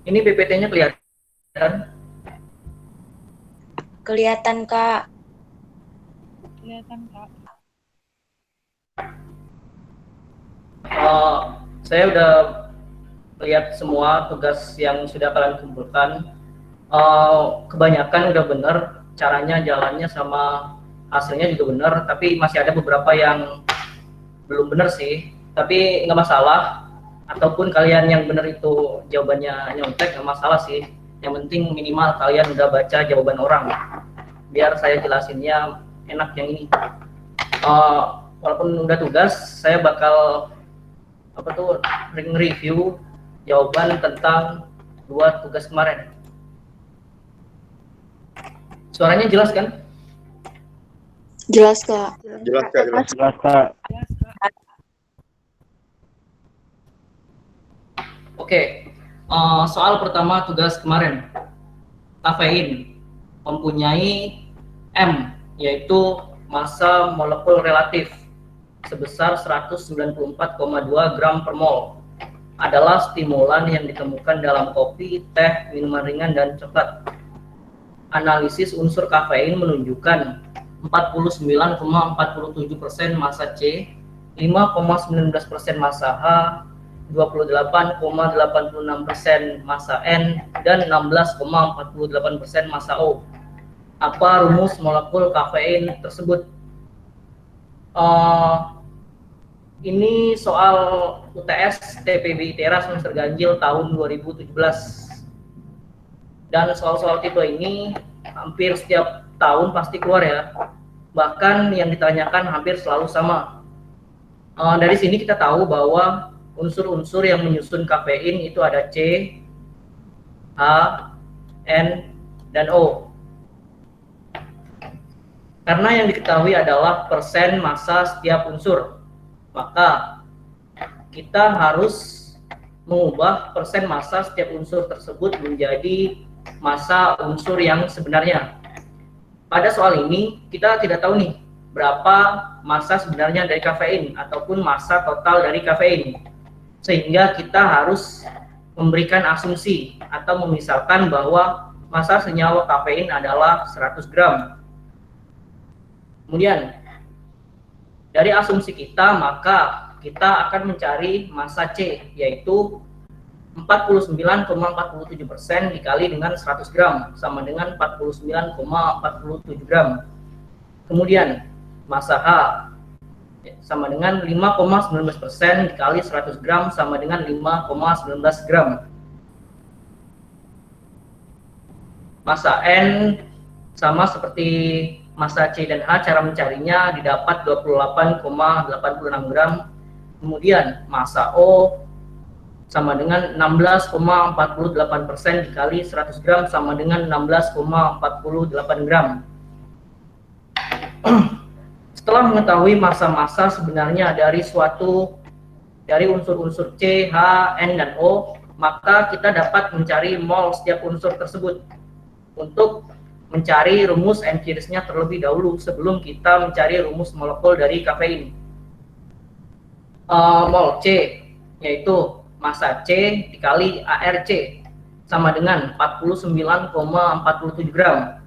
Ini PPT-nya kelihatan? Kelihatan, Kak. Kelihatan, Kak. Saya udah lihat semua tugas yang sudah kalian kumpulkan. Kebanyakan udah bener, caranya, jalannya, sama hasilnya juga bener, tapi masih ada beberapa yang belum bener sih. Tapi nggak masalah, ataupun kalian yang bener itu jawabannya nyontek, nggak masalah sih. Yang penting minimal kalian udah baca jawaban orang, biar saya jelasinnya enak yang ini. Walaupun udah tugas, saya bakal review jawaban tentang 2 tugas kemarin. Suaranya jelas kan? Jelas, Kak. Jelas, Kak. Jelas, Kak. Oke, soal pertama tugas kemarin. Kafein mempunyai M, yaitu massa molekul relatif sebesar 194,2 gram per mol. Adalah stimulan yang ditemukan dalam kopi, teh, minuman ringan, dan coklat. Analisis unsur kafein menunjukkan 49,47% massa C, 5,19% massa H, 28,86% massa N, dan 16,48% massa O. Apa rumus molekul kafein tersebut? Ini soal UTS TPB ITERA semester ganjil tahun 2017. Dan soal-soal tipe ini hampir setiap tahun pasti keluar ya. Bahkan yang ditanyakan hampir selalu sama. Dari sini kita tahu bahwa unsur-unsur yang menyusun kafein itu ada C, H, N, dan O. Karena yang diketahui adalah persen massa setiap unsur, maka kita harus mengubah persen massa setiap unsur tersebut menjadi massa unsur yang sebenarnya. Pada soal ini kita tidak tahu nih berapa massa sebenarnya dari kafein ataupun massa total dari kafein, sehingga kita harus memberikan asumsi atau memisalkan bahwa massa senyawa kafein adalah 100 gram. Kemudian dari asumsi kita, maka kita akan mencari massa C, yaitu 49,47% dikali dengan 100 gram sama dengan 49,47 gram. Kemudian massa H sama dengan 5,19% dikali 100 gram sama dengan 5,19 gram. Massa N sama seperti massa C dan H, cara mencarinya didapat 28,86 gram. Kemudian massa O sama dengan 16,48% dikali 100 gram sama dengan 16,48 gram. Setelah mengetahui massa-massa sebenarnya dari unsur-unsur C, H, N, dan O, maka kita dapat mencari mol setiap unsur tersebut. Untuk mencari rumus empirisnya terlebih dahulu sebelum kita mencari rumus molekul dari kafein. Mol C yaitu massa C dikali ARC sama dengan 49,47 gram.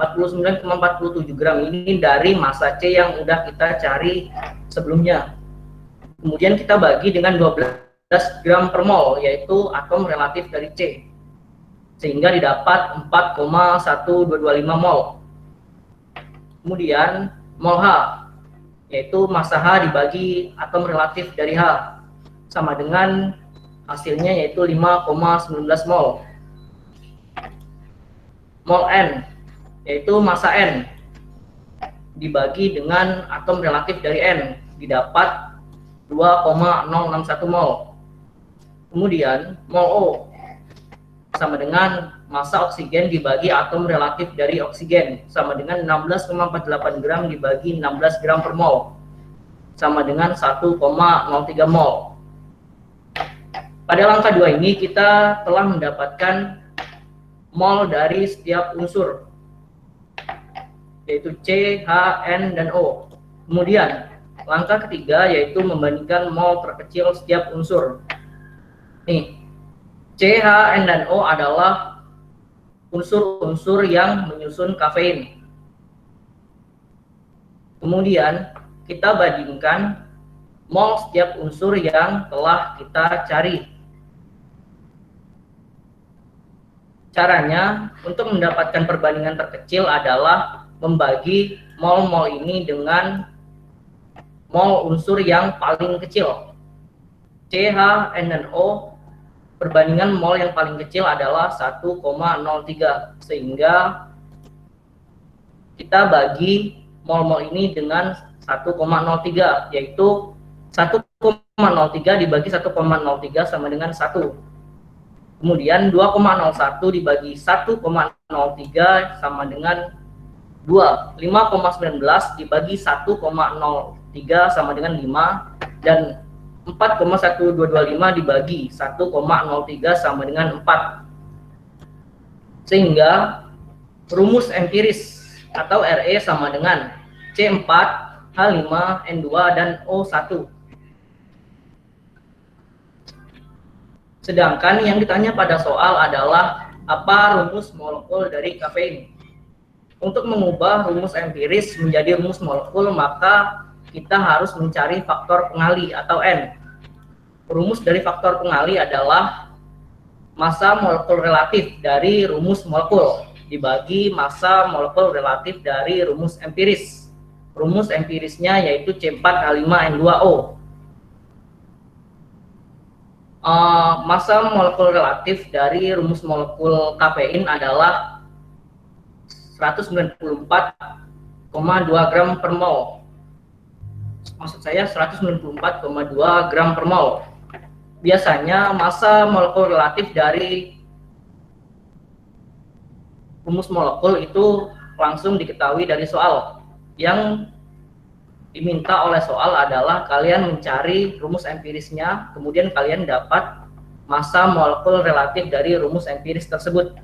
49,47 gram ini dari massa C yang udah kita cari sebelumnya. Kemudian kita bagi dengan 12 gram per mol, yaitu atom relatif dari C, sehingga didapat 4,1225 mol. Kemudian mol H, yaitu massa H dibagi atom relatif dari H, sama dengan hasilnya yaitu 5,19 mol. Mol N, yaitu massa N dibagi dengan atom relatif dari N, didapat 2,061 mol. Kemudian mol O sama dengan massa oksigen dibagi atom relatif dari oksigen, sama dengan 16,48 gram dibagi 16 gram per mol, sama dengan 1,03 mol. Pada langkah 2 ini kita telah mendapatkan mol dari setiap unsur, yaitu C, H, N, dan O. Kemudian langkah ketiga yaitu membandingkan mol terkecil setiap unsur. Nih, C, H, N, dan O adalah unsur-unsur yang menyusun kafein. Kemudian kita bandingkan mol setiap unsur yang telah kita cari. Caranya untuk mendapatkan perbandingan terkecil adalah membagi mol-mol ini dengan mol unsur yang paling kecil. C, H, N, dan O, perbandingan mol yang paling kecil adalah 1,03, sehingga kita bagi mol-mol ini dengan 1,03, yaitu 1,03 dibagi 1,03 sama dengan 1. Kemudian 2,01 dibagi 1,03 sama dengan 2. 5,19 dibagi 1,03 sama dengan 5. Dan 4,1225 dibagi 1,03 sama dengan 4. Sehingga rumus empiris atau RE sama dengan C4, H5, N2, dan O1. Sedangkan yang ditanya pada soal adalah apa rumus molekul dari kafein. Untuk mengubah rumus empiris menjadi rumus molekul, maka kita harus mencari faktor pengali atau N. Rumus dari faktor pengali adalah massa molekul relatif dari rumus molekul dibagi massa molekul relatif dari rumus empiris. Rumus empirisnya yaitu C4H5N2O. Massa molekul relatif dari rumus molekul kafein adalah 194,2 gram per mol. Maksud saya 194,2 gram per mol. Biasanya massa molekul relatif dari rumus molekul itu langsung diketahui dari soal. Yang diminta oleh soal adalah kalian mencari rumus empirisnya, kemudian kalian dapat massa molekul relatif dari rumus empiris tersebut.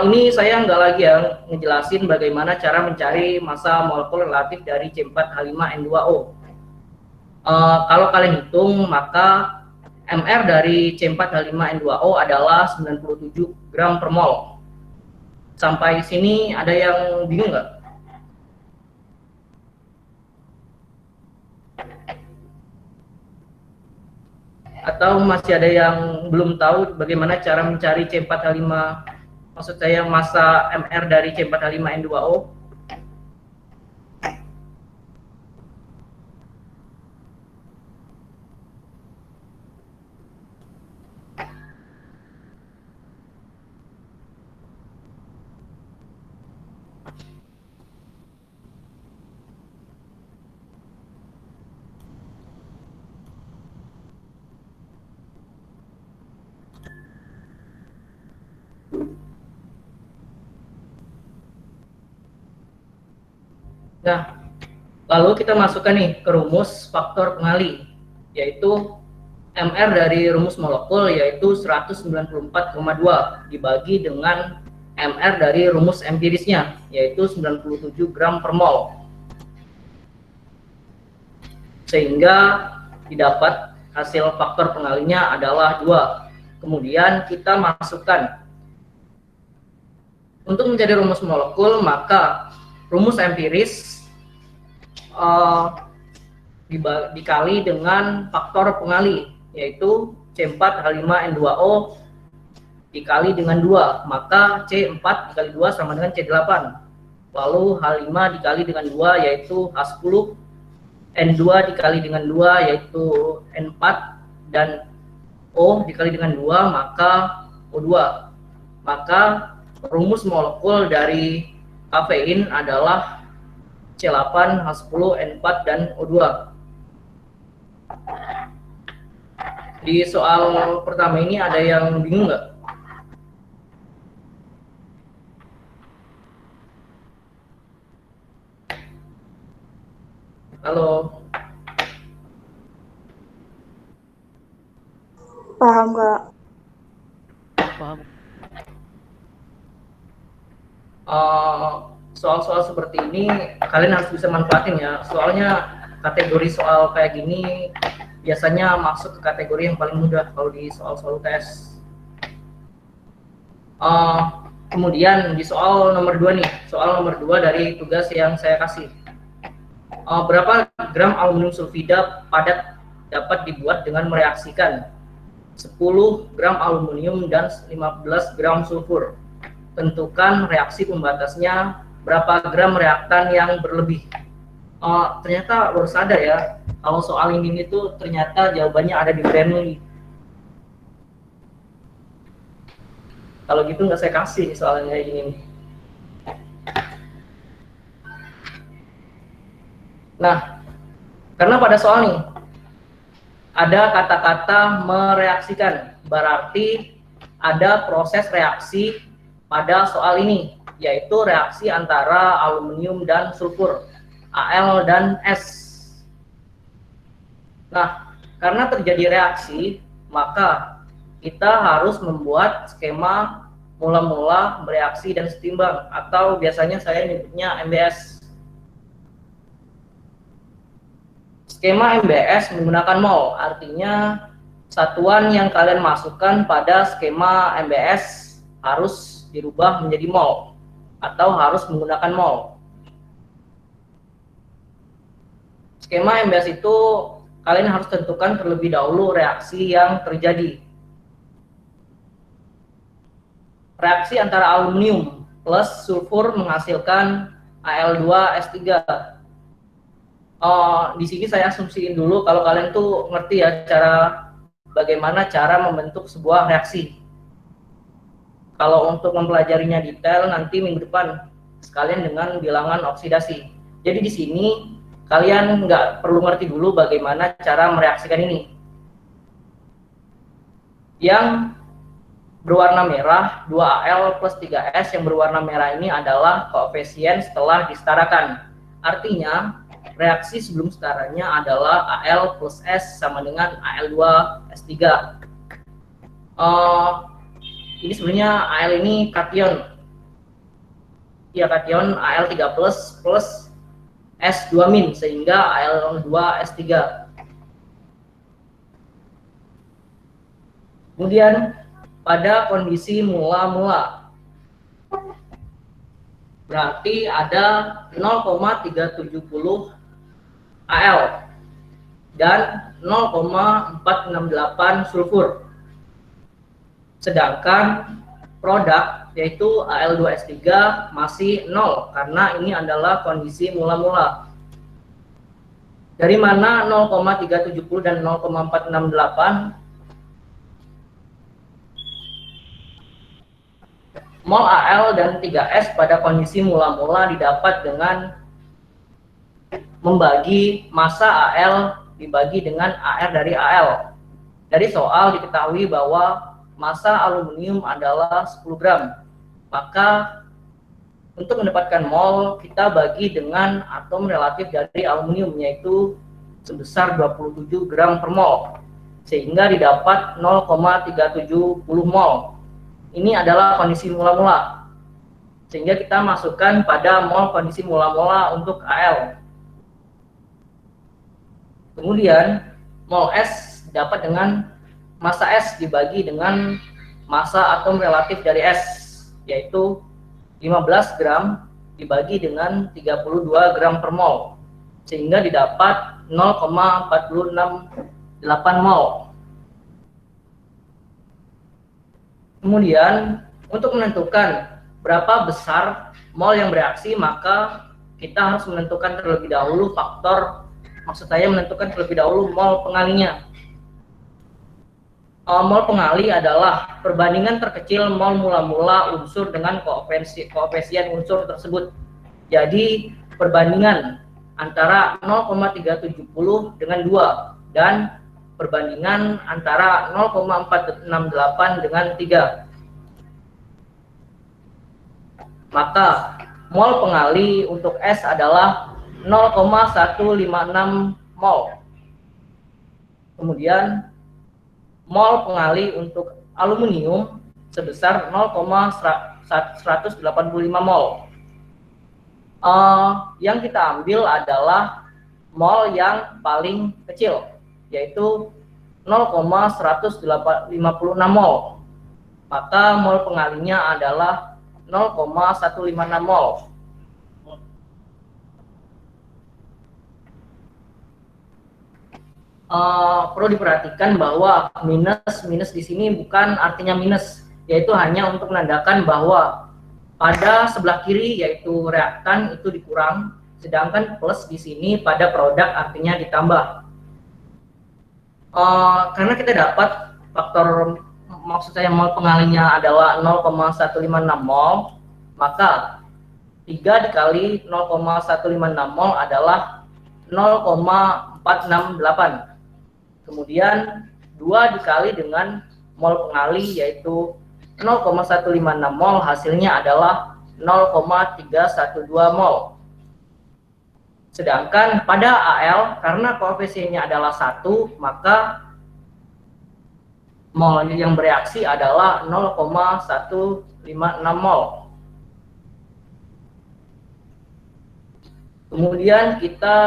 Ini saya nggak lagi ya ngejelasin bagaimana cara mencari massa molekul relatif dari C4H5N2O. Kalau kalian hitung, maka MR dari C4H5N2O adalah 97 gram per mol. Sampai sini ada yang bingung nggak? Atau masih ada yang belum tahu bagaimana cara mencari C4H5, maksud saya massa MR dari C4H5N2O? Nah, lalu kita masukkan nih ke rumus faktor pengali, yaitu MR dari rumus molekul yaitu 194,2 dibagi dengan MR dari rumus empirisnya yaitu 97 gram per mol. Sehingga didapat hasil faktor pengalinya adalah 2. Kemudian kita masukkan. Untuk mencari rumus molekul, maka rumus empiris dikali dengan faktor pengali yaitu C4H5N2O dikali dengan 2, maka C4 dikali 2 sama dengan C8. Lalu H5 dikali dengan 2 yaitu H10, N2 dikali dengan 2 yaitu N4, dan O dikali dengan 2 maka O2. Maka rumus molekul dari kafein adalah C8, H10, N4, dan O2. Di soal pertama ini ada yang bingung nggak? Halo? Paham nggak? Paham. Soal-soal seperti ini kalian harus bisa manfaatin ya. Soalnya kategori soal kayak gini biasanya masuk ke kategori yang paling mudah kalau di soal-soal UTS. Kemudian di soal nomor 2 nih, soal nomor 2 dari tugas yang saya kasih. Berapa gram aluminium sulfida padat dapat dibuat dengan mereaksikan 10 gram aluminium dan 15 gram sulfur. Tentukan reaksi pembatasnya, berapa gram reaktan yang berlebih. Ternyata baru sadar ya, kalau soal ini itu ternyata jawabannya ada di Bernoulli. Kalau gitu nggak saya kasih soalnya ini. Nah, karena pada soal nih ada kata-kata mereaksikan, berarti ada proses reaksi pada soal ini, yaitu reaksi antara aluminium dan sulfur, Al dan S. Nah, karena terjadi reaksi, maka kita harus membuat skema mula-mula, bereaksi, dan setimbang, atau biasanya saya nyebutnya MBS. Skema MBS menggunakan mol, artinya satuan yang kalian masukkan pada skema MBS harus dirubah menjadi mol, atau harus menggunakan mol. Skema MBS itu kalian harus tentukan terlebih dahulu reaksi yang terjadi. Reaksi antara aluminium plus sulfur menghasilkan Al2S3. Di sini saya asumsiin dulu kalau kalian tuh ngerti ya bagaimana cara membentuk sebuah reaksi. Kalau untuk mempelajarinya detail nanti minggu depan sekalian dengan bilangan oksidasi. Jadi di sini kalian nggak perlu ngerti dulu bagaimana cara mereaksikan ini. Yang berwarna merah 2Al plus 3S, yang berwarna merah ini adalah koefisien setelah disetarakan. Artinya reaksi sebelum setaranya adalah Al plus S sama dengan Al2S3. Ini sebenarnya Al ini kation. Ya, kation Al3 plus S2- sehingga Al2S3. Kemudian pada kondisi mula-mula berarti ada 0,370 Al dan 0,468 sulfur. Sedangkan produk yaitu Al2S3 masih 0 karena ini adalah kondisi mula-mula. Dari mana 0,370 dan 0,468? Mol Al dan 3S pada kondisi mula-mula didapat dengan membagi massa Al dibagi dengan Ar dari Al. Dari soal diketahui bahwa massa aluminium adalah 10 gram. Maka untuk mendapatkan mol kita bagi dengan atom relatif dari aluminium, yaitu sebesar 27 gram per mol, sehingga didapat 0,370 mol. Ini adalah kondisi mula-mula, sehingga kita masukkan pada mol kondisi mula-mula untuk Al. Kemudian mol S dapat dengan massa S dibagi dengan massa atom relatif dari S, yaitu 15 gram dibagi dengan 32 gram per mol, sehingga didapat 0,468 mol. Kemudian untuk menentukan berapa besar mol yang bereaksi, maka kita harus menentukan terlebih dahulu faktor, maksud saya menentukan terlebih dahulu mol pengalinya. Mol pengali adalah perbandingan terkecil mol mula-mula unsur dengan koefisien unsur tersebut. Jadi perbandingan antara 0,370 dengan 2 dan perbandingan antara 0,468 dengan 3. Maka mol pengali untuk S adalah 0,156 mol. Kemudian mol pengali untuk aluminium sebesar 0,185 mol. Yang kita ambil adalah mol yang paling kecil, yaitu 0,156 mol. maka mol pengalinya adalah 0,156 mol. Perlu diperhatikan bahwa minus di sini bukan artinya minus, yaitu hanya untuk menandakan bahwa pada sebelah kiri yaitu reaktan itu dikurang, sedangkan plus di sini pada produk artinya ditambah. Karena kita dapat faktor, maksud saya mol pengalinya adalah 0,156 mol, maka 3 dikali 0,156 mol adalah 0,468. Kemudian 2 dikali dengan mol pengali yaitu 0,156 mol, hasilnya adalah 0,312 mol. Sedangkan pada Al, karena koefisiennya adalah 1, maka mol yang bereaksi adalah 0,156 mol. Kemudian kita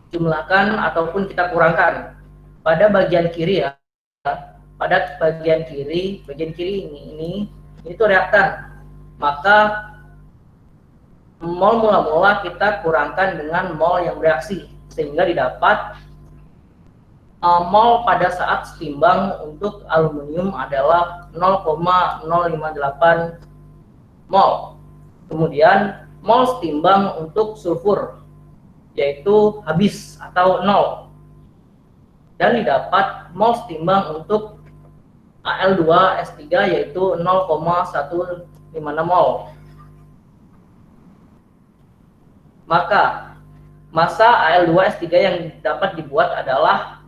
jumlahkan ataupun kita kurangkan. Pada bagian kiri ya, pada bagian kiri ini itu reaktan, maka mol mula-mula kita kurangkan dengan mol yang bereaksi, sehingga didapat mol pada saat setimbang untuk aluminium adalah 0,058 mol. Kemudian mol setimbang untuk sulfur yaitu habis atau 0. Dan didapat mol setimbang untuk Al2S3 yaitu 0,156 mol. Maka massa Al2S3 yang dapat dibuat adalah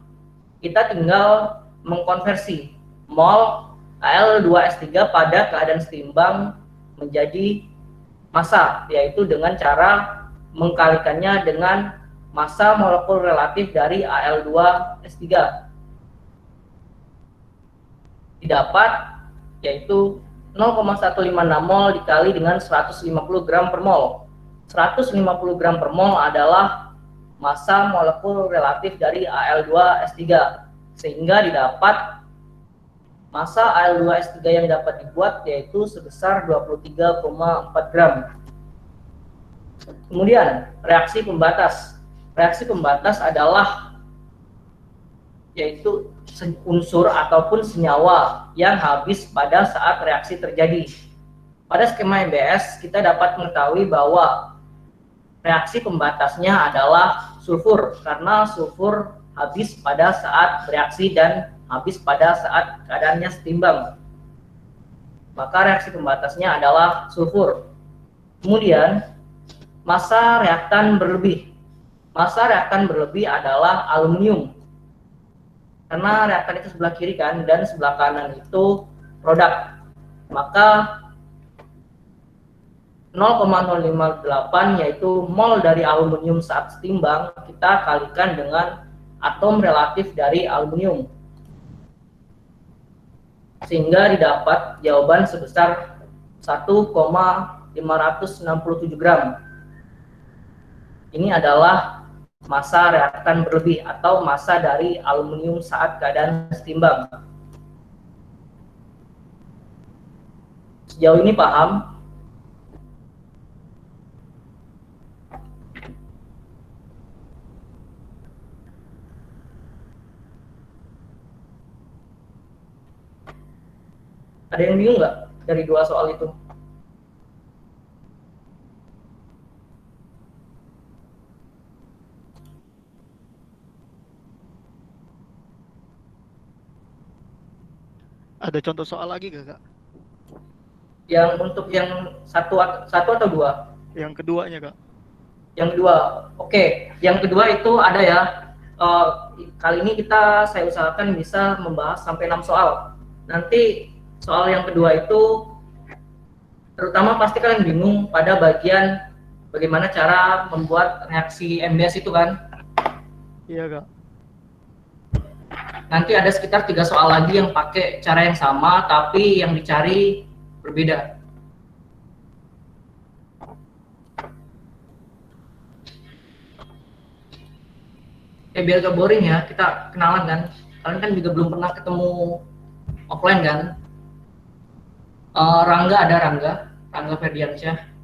kita tinggal mengkonversi mol Al2S3 pada keadaan setimbang menjadi massa, yaitu dengan cara mengkalikannya dengan massa molekul relatif dari Al2S3. Didapat yaitu 0,156 mol dikali dengan 150 gram per mol. 150 gram per mol adalah massa molekul relatif dari Al2S3, sehingga didapat massa Al2S3 yang dapat dibuat yaitu sebesar 23,4 gram. Kemudian reaksi pembatas. Reaksi pembatas adalah yaitu unsur ataupun senyawa yang habis pada saat reaksi terjadi. Pada skema MBS kita dapat mengetahui bahwa reaksi pembatasnya adalah sulfur, karena sulfur habis pada saat bereaksi dan habis pada saat keadaannya setimbang. Maka reaksi pembatasnya adalah sulfur. Kemudian massa reaktan berlebih. Massa reaktan berlebih adalah aluminium. Karena reaktan itu sebelah kiri kan, dan sebelah kanan itu produk. Maka 0,058 yaitu mol dari aluminium saat setimbang kita kalikan dengan atom relatif dari aluminium. Sehingga didapat jawaban sebesar 1,567 gram. Ini adalah massa reaktan berlebih atau massa dari aluminium saat keadaan setimbang. Sejauh ini paham? Ada yang bingung nggak dari dua soal itu? Ada contoh soal lagi gak, Kak? Yang untuk yang satu atau dua? Yang keduanya, Kak. Yang kedua, oke. Yang kedua itu ada ya. Kali ini saya usahakan bisa membahas sampai 6 soal. Nanti soal yang kedua itu terutama pasti kalian bingung pada bagian bagaimana cara membuat reaksi MBS itu kan? Iya, Kak. Nanti ada sekitar 3 soal lagi yang pakai cara yang sama tapi yang dicari berbeda. Biar gak boring ya, kita kenalan kan. Kalian kan juga belum pernah ketemu offline kan. Rangga ada Rangga Ferdiansyah.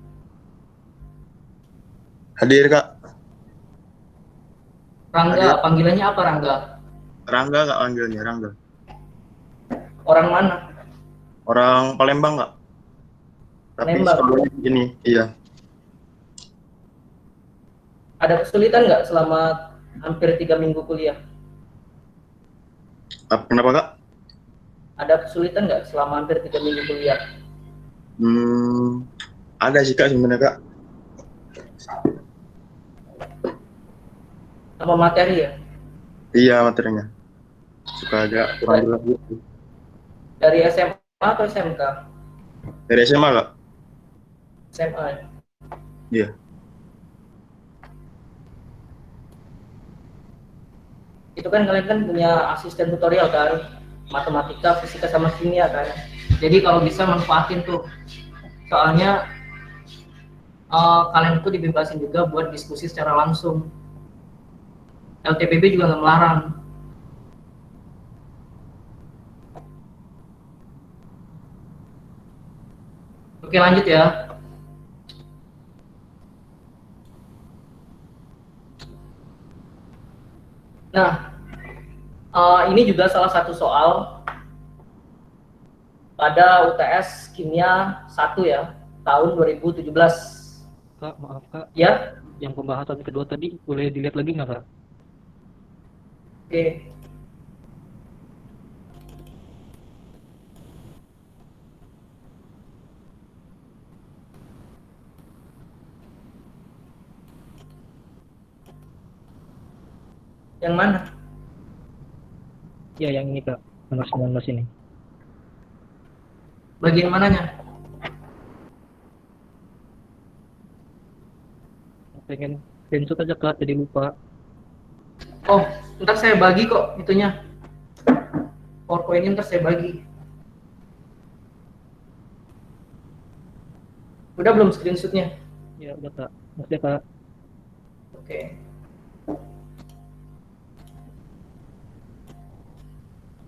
Hadir, Kak. Rangga, Hadir. panggilannya apa Rangga? Rangga, Kak, panggilnya Rangga. Orang mana? Orang Palembang, Kak. Tapi Palembang. sekolahnya di sini. Iya. Ada kesulitan nggak selama hampir 3 minggu kuliah? Kenapa, Kak? Ada kesulitan nggak selama hampir 3 minggu kuliah? Ada sih, Kak, sebenarnya, Kak. Apa materi ya? Iya, materinya. Suka agak kurang jelas gitu. Dari SMA atau SMK? Dari SMA, Kak? SMA. Iya. Itu kan kalian kan punya asisten tutorial kan? Matematika, fisika, sama kimia kan? Jadi kalau bisa manfaatin tuh. Soalnya kalian tuh dibebasin juga buat diskusi secara langsung. LTPB juga nggak melarang. Oke, lanjut ya. Nah, ini juga salah satu soal pada UTS Kimia 1 ya, tahun 2017. Kak, maaf Kak, Ya, yang pembahasan kedua tadi boleh dilihat lagi nggak Kak? oke. Yang mana? Ya, yang ini Kak, nomor 19 ini. Bagian mananya? Pengen screenshot aja Kak, jadi lupa. Oh, ntar saya bagi kok itunya. PowerPoint-nya ntar saya bagi. Udah belum screenshotnya? Ya udah Kak, maksudnya Kak. Oke.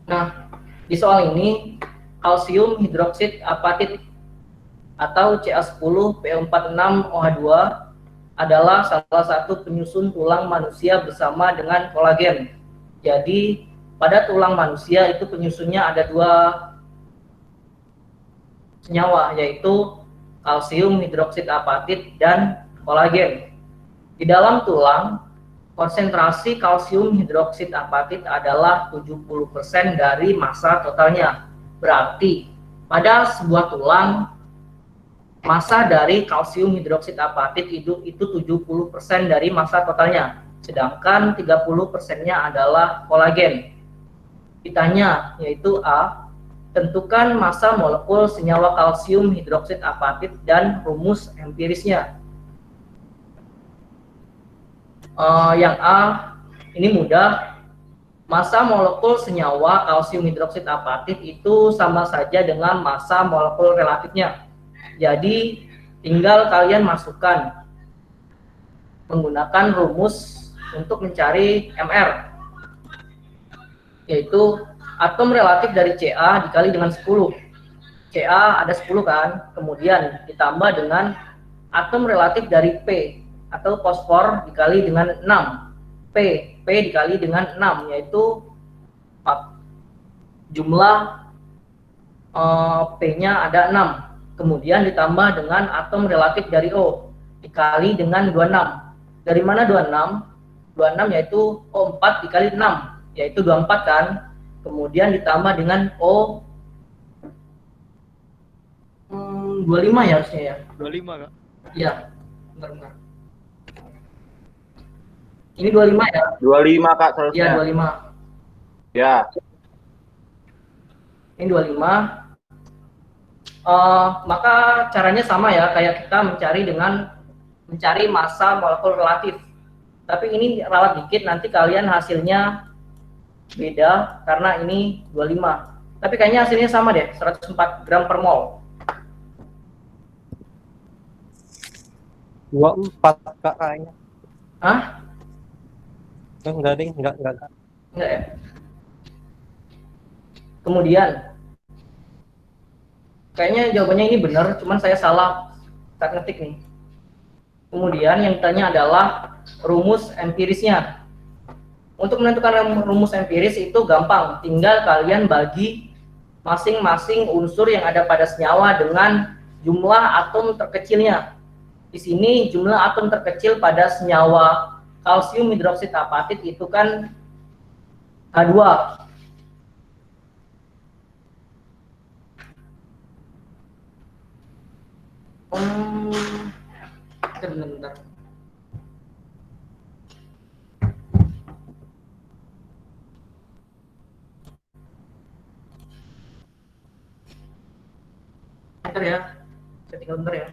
Nah, di soal ini kalsium hidroksid apatit atau Ca10PO46OH2 adalah salah satu penyusun tulang manusia bersama dengan kolagen. Jadi, pada tulang manusia itu penyusunnya ada 2 senyawa, yaitu kalsium hidroksida apatit dan kolagen. Di dalam tulang, konsentrasi kalsium hidroksida apatit adalah 70% dari massa totalnya. Berarti, pada sebuah tulang, massa dari kalsium hidroksida apatit itu 70% dari massa totalnya, sedangkan 30%-nya adalah kolagen. Ditanya, yaitu A, tentukan massa molekul senyawa kalsium hidroksida apatit dan rumus empirisnya. Yang A, ini mudah. Massa molekul senyawa kalsium hidroksida apatit itu sama saja dengan massa molekul relatifnya. Jadi tinggal kalian masukkan menggunakan rumus untuk mencari MR, yaitu atom relatif dari Ca dikali dengan 10. Ca ada 10 kan, kemudian ditambah dengan atom relatif dari P atau fosfor dikali dengan 6. P dikali dengan 6, yaitu jumlah P-nya ada 6. Kemudian ditambah dengan atom relatif dari O dikali dengan 26. Dari mana 26? 26 yaitu O4 dikali 6, yaitu 24 kan. Kemudian ditambah dengan O 25 ya harusnya ya. 25 Kak. Iya, bentar. Ini 25 ya? 25 Kak seharusnya. Iya, 25. Ya. Ini 25. Maka caranya sama ya, kayak kita mencari massa molekul relatif. Tapi ini ralat dikit, nanti kalian hasilnya beda karena ini 25. Tapi kayaknya hasilnya sama deh, 104 gram per mol. 24 Kak kayaknya. Hah? Enggak ding, enggak. Enggak ya? Kemudian Kayaknya jawabannya ini benar, cuman saya salah saat ngetik nih. Kemudian yang ditanya adalah rumus empirisnya. Untuk menentukan rumus empiris itu gampang, tinggal kalian bagi masing-masing unsur yang ada pada senyawa dengan jumlah atom terkecilnya. Di sini jumlah atom terkecil pada senyawa kalsium hidroksida apatit itu kan H2. Bentar. Bentar ya, saya tinggal bentar ya.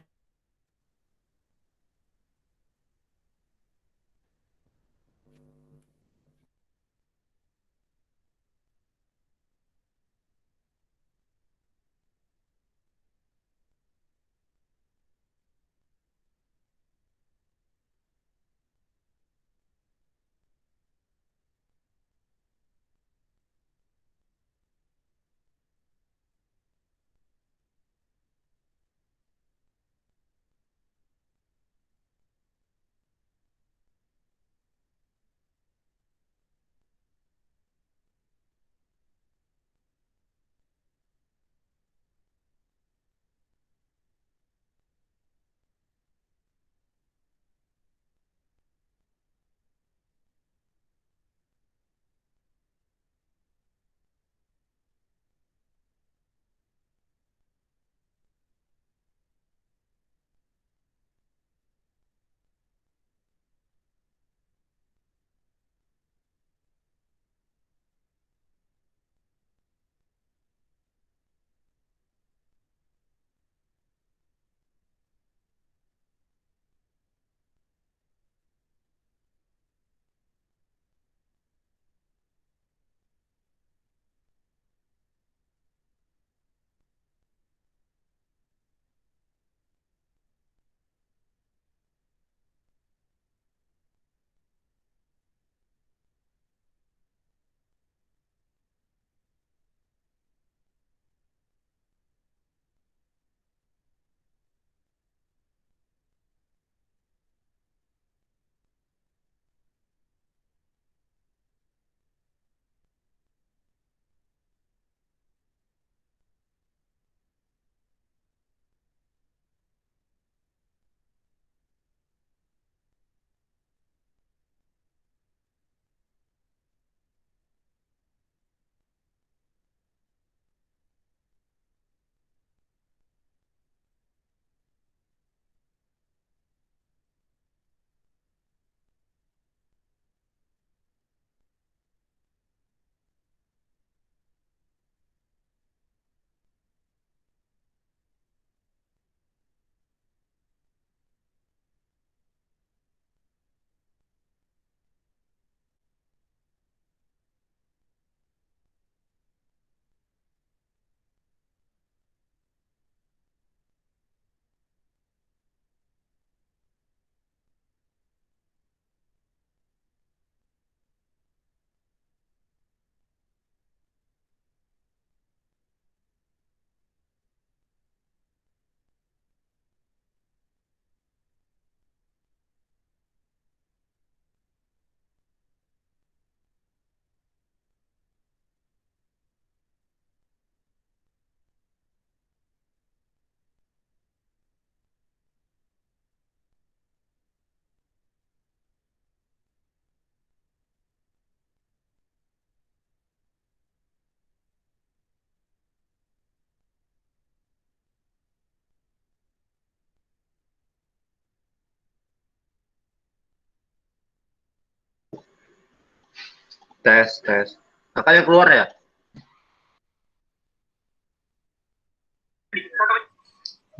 Tes, tes. Kakaknya keluar ya?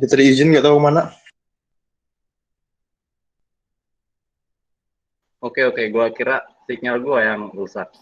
Dia tadi izin nggak tahu mana. Oke, oke. Gua kira sinyal gua yang rusak.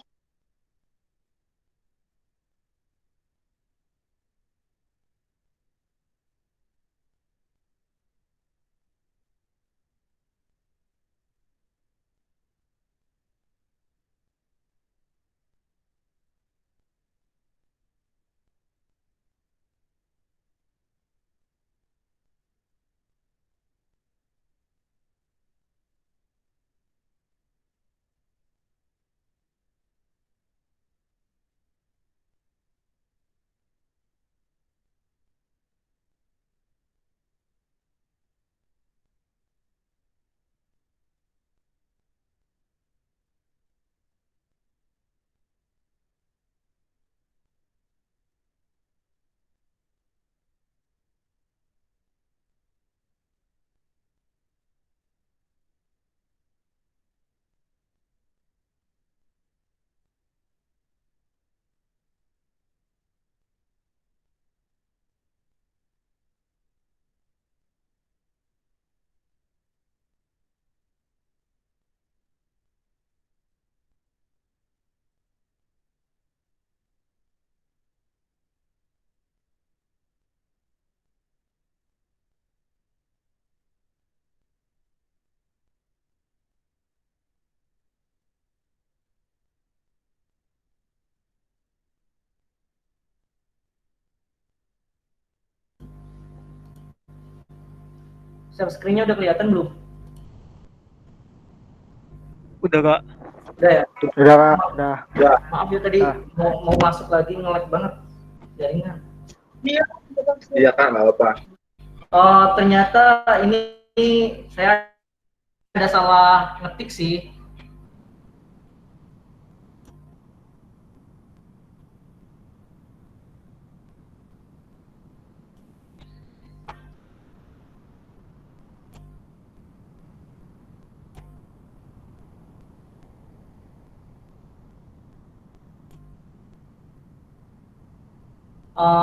Share screen-nya udah kelihatan belum? Udah kak. Udah ya? Udah Kak, udah. Maaf ya tadi Ah. mau masuk lagi nge-lag banget jaringan. Iya Kak, nggak apa-apa. Ternyata ini saya ada salah ngetik sih.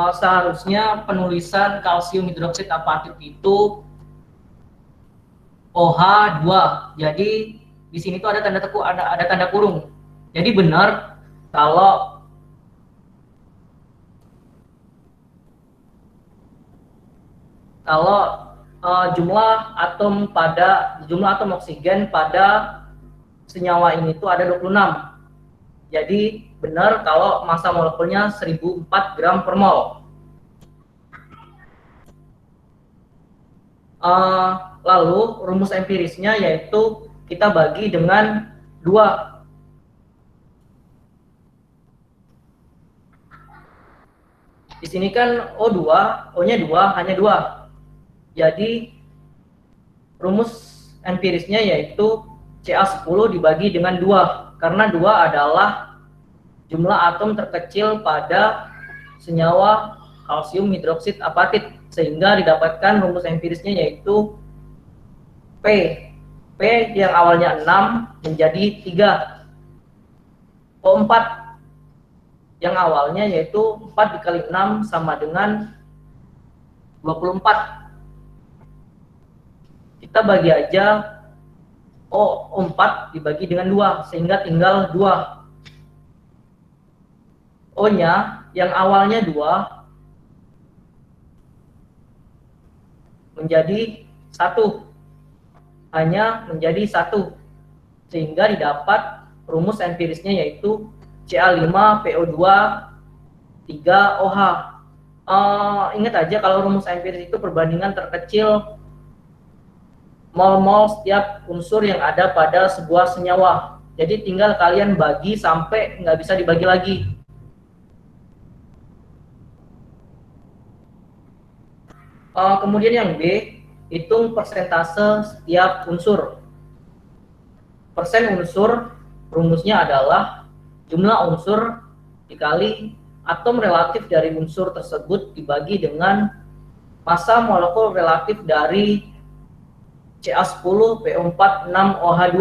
Seharusnya penulisan kalsium hidroksida apatit itu OH2. Jadi di sini tuh ada ada tanda kurung. Jadi benar kalau jumlah atom oksigen pada senyawa ini tuh ada 26. Jadi benar kalau massa molekulnya 1004 gram per mol. Lalu rumus empirisnya yaitu kita bagi dengan 2. Di sini kan O2, O-nya 2, hanya 2. Jadi rumus empirisnya yaitu Ca10 dibagi dengan 2. Karena 2 adalah jumlah atom terkecil pada senyawa kalsium hidroksida apatit, sehingga didapatkan rumus empirisnya yaitu P. P yang awalnya 6 menjadi 3. O4 yang awalnya yaitu 4 dikali 6 sama dengan 24. Kita bagi aja O4 dibagi dengan 2 sehingga tinggal 2. O-nya yang awalnya 2 menjadi 1, hanya menjadi 1, sehingga didapat rumus empirisnya yaitu Ca5PO2 3OH. Ingat aja kalau rumus empiris itu perbandingan terkecil mol-mol setiap unsur yang ada pada sebuah senyawa. Jadi tinggal kalian bagi sampai nggak bisa dibagi lagi. Kemudian yang B, hitung persentase setiap unsur. Persen unsur rumusnya adalah jumlah unsur dikali atom relatif dari unsur tersebut dibagi dengan massa molekul relatif dari Ca10PO46OH2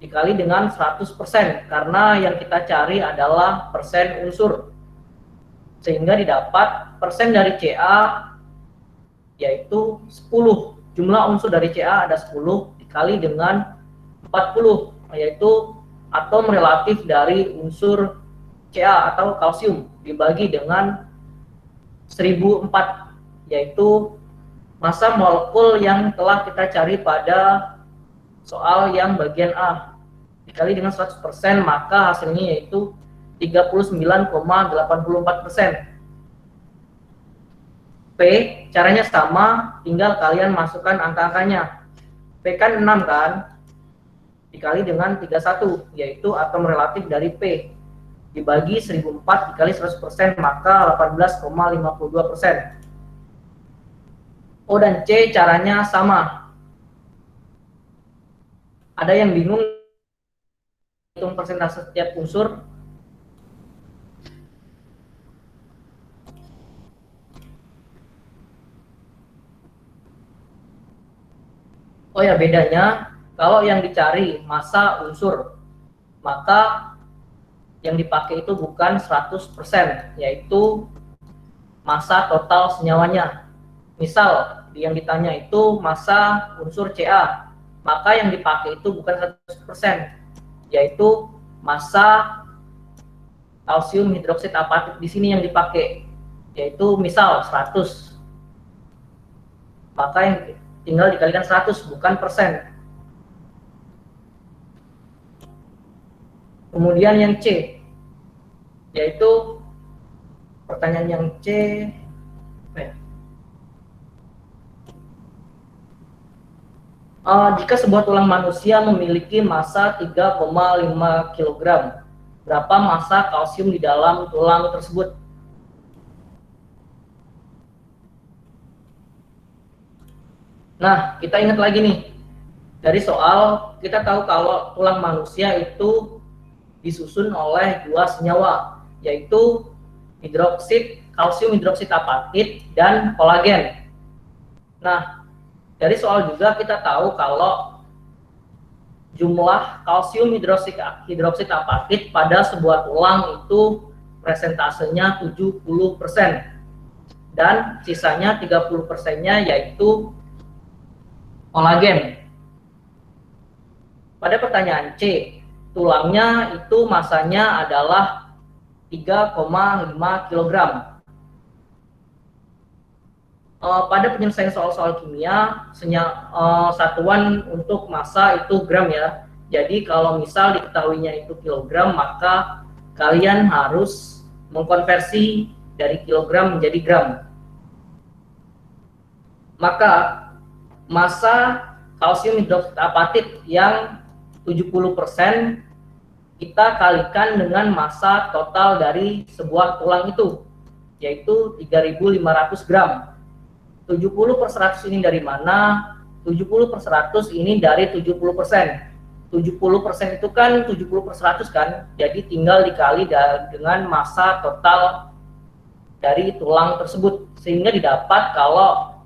dikali dengan 100%, karena yang kita cari adalah persen unsur, sehingga didapat persen dari Ca yaitu 10. Jumlah unsur dari Ca ada 10 dikali dengan 40, yaitu atom relatif dari unsur Ca atau kalsium dibagi dengan 1004, yaitu massa molekul yang telah kita cari pada soal yang bagian A, dikali dengan 100%, maka hasilnya yaitu 39,84%. P caranya sama, tinggal kalian masukkan angka-angkanya. P kan 6 kan, dikali dengan 31, yaitu atom relatif dari P, dibagi 1004 dikali 100%, maka 18,52%. O dan C caranya sama. Ada yang bingung hitung persentase setiap unsur? Oh ya, bedanya kalau yang dicari massa unsur, maka yang dipakai itu bukan 100%, yaitu massa total senyawanya. Misal yang ditanya itu massa unsur Ca, maka yang dipakai itu bukan 100%, yaitu massa kalsium hidroksida apatit. Di sini yang dipakai yaitu misal 100, maka yang tinggal dikalikan 100, bukan persen. Kemudian yang C, yaitu pertanyaan yang C, Jika sebuah tulang manusia memiliki massa 3,5 kg, berapa massa kalsium di dalam tulang tersebut? Nah, kita ingat lagi nih, dari soal kita tahu kalau tulang manusia itu disusun oleh dua senyawa, yaitu kalsium hidroksid apatit dan kolagen. Nah, dari soal juga kita tahu kalau jumlah kalsium hidroksid apatit pada sebuah tulang itu presentasenya 70% dan sisanya 30%-nya yaitu kolagen. Pada pertanyaan C, tulangnya itu masanya adalah 3,5 kg. Pada penyelesaian soal-soal kimia, satuan untuk massa itu gram ya. Jadi kalau misal diketahuinya itu kilogram, maka kalian harus mengkonversi dari kilogram menjadi gram. Maka massa kalsium hidroksid apatit yang 70% kita kalikan dengan massa total dari sebuah tulang itu, yaitu 3.500 gram. 70/100 ini dari mana? 70/100 ini dari 70%. 70% itu kan 70/100 kan, jadi tinggal dikali dengan massa total dari tulang tersebut, sehingga didapat kalau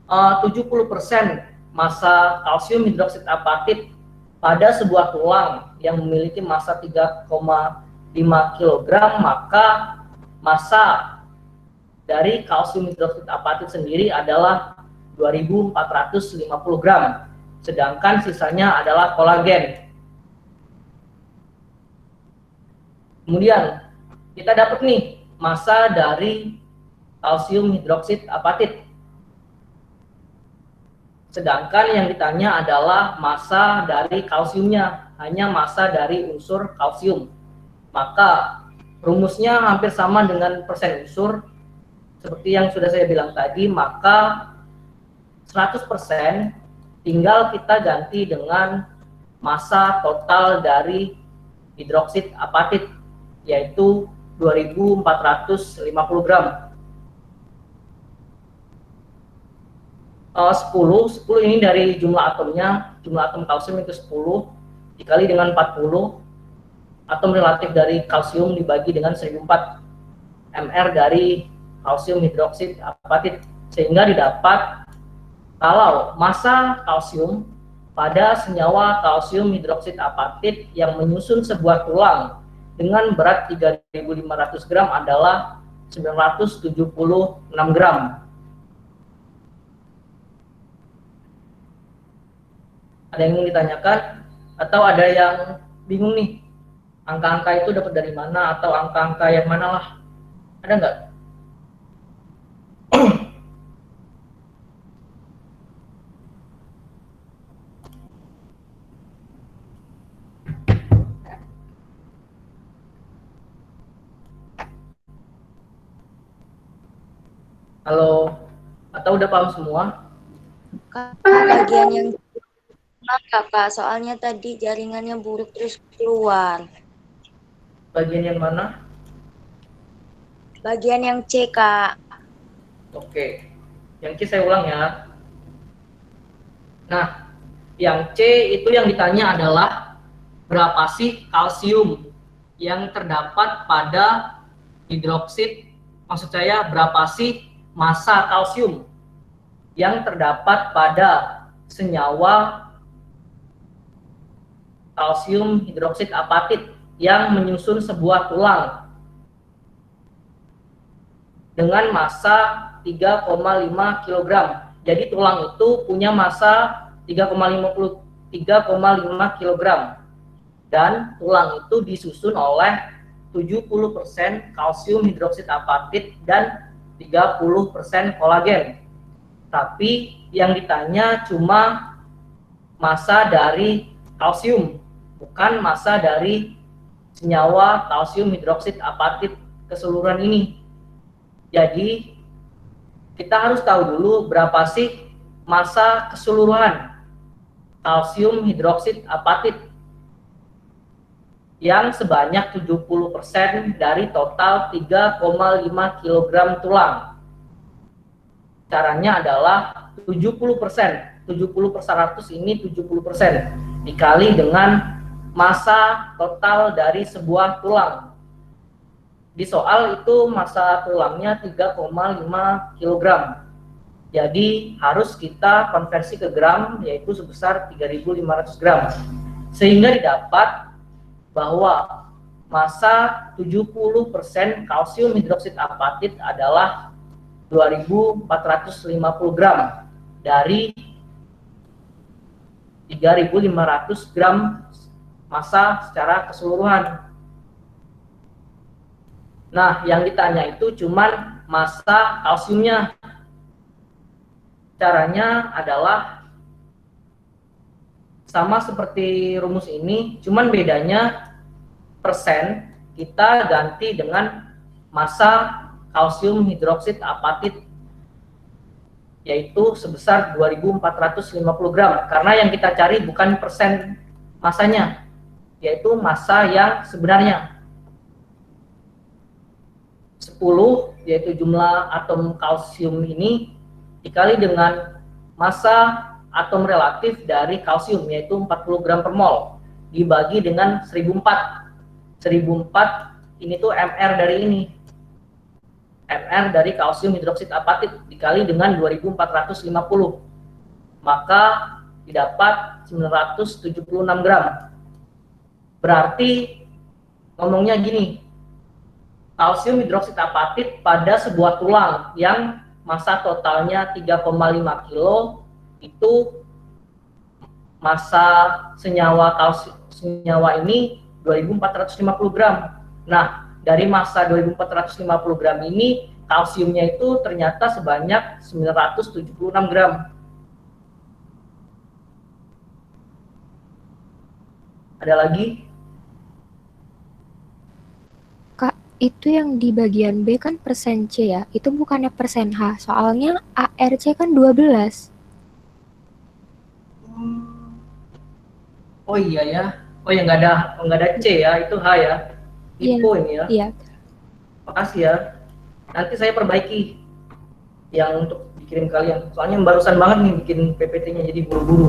70% massa kalsium hidroksid apatit pada sebuah tulang yang memiliki massa 3,5 kg, maka massa dari kalsium hidroksid apatit sendiri adalah 2.450 gram, sedangkan sisanya adalah kolagen. Kemudian kita dapat nih massa dari kalsium hidroksid apatit. Sedangkan yang ditanya adalah massa dari kalsiumnya, hanya massa dari unsur kalsium. Maka rumusnya hampir sama dengan persen unsur. Seperti yang sudah saya bilang tadi, maka 100% tinggal kita ganti dengan massa total dari hidroksid apatit, yaitu 2.450 gram. 10 ini dari jumlah atomnya, jumlah atom kalsium itu 10 dikali dengan 40, atom relatif dari kalsium dibagi dengan 1004 mR dari kalsium hidroksid apatit, sehingga didapat kalau massa kalsium pada senyawa kalsium hidroksid apatit yang menyusun sebuah tulang dengan berat 3.500 gram adalah 976 gram. Ada yang ingin ditanyakan atau ada yang bingung nih, angka-angka itu dapat dari mana atau angka-angka yang mana lah, ada nggak? Halo, atau udah paham semua? Bagian yang kakak, soalnya tadi jaringannya buruk terus keluar. Bagian yang mana? Bagian yang C, Kak. Oke, yang C saya ulang ya. Nah, yang C itu yang ditanya adalah berapa sih kalsium yang terdapat pada hidroksid, maksud saya berapa sih massa kalsium yang terdapat pada senyawa kalsium hidroksid apatit yang menyusun sebuah tulang dengan massa 3,5 kg. Jadi tulang itu punya massa 3,5 kg dan tulang itu disusun oleh 70% kalsium hidroksid apatit dan 30% kolagen. Tapi yang ditanya cuma massa dari kalsium, bukan massa dari senyawa kalsium hidroksid apatit keseluruhan ini. Jadi kita harus tahu dulu berapa sih massa keseluruhan kalsium hidroksida apatit yang sebanyak 70% dari total 3,5 kg tulang. Caranya adalah 70%. 70 per 100 ini 70% dikali dengan massa total dari sebuah tulang. Di soal itu massa tulangnya 3,5 kg. Jadi harus kita konversi ke gram, yaitu sebesar 3.500 gram. Sehingga didapat bahwa massa 70% kalsium hidroksida apatit adalah 2.450 gram dari 3.500 gram massa secara keseluruhan. Nah, yang ditanya itu cuman massa kalsiumnya. Caranya adalah sama seperti rumus ini, cuman bedanya persen kita ganti dengan massa kalsium hidroksida apatit, yaitu sebesar 2.450 gram, karena yang kita cari bukan persen masanya, yaitu massa yang sebenarnya. 10 yaitu jumlah atom kalsium ini dikali dengan massa atom relatif dari kalsium, yaitu 40 gram per mol, dibagi dengan 1004. 1004 ini tuh mR dari ini, mR dari kalsium hidroksida apatit dikali dengan 2.450, maka didapat 976 gram. Berarti ngomongnya gini, kalsium hidroksida apatit pada sebuah tulang yang massa totalnya 3,5 kilo itu massa senyawa kalsium senyawa ini 2.450 gram. Nah, dari massa 2.450 gram ini kalsiumnya itu ternyata sebanyak 976 gram. Ada lagi? Kak, itu yang di bagian B kan persen C ya, itu bukannya persen H, soalnya ARC kan 12. Oh iya ya, oh ya nggak ada C ya, itu H ya, info ini ya. Iya. Makasih ya, nanti saya perbaiki yang untuk dikirim kalian, soalnya barusan banget nih bikin PPT-nya jadi buru-buru.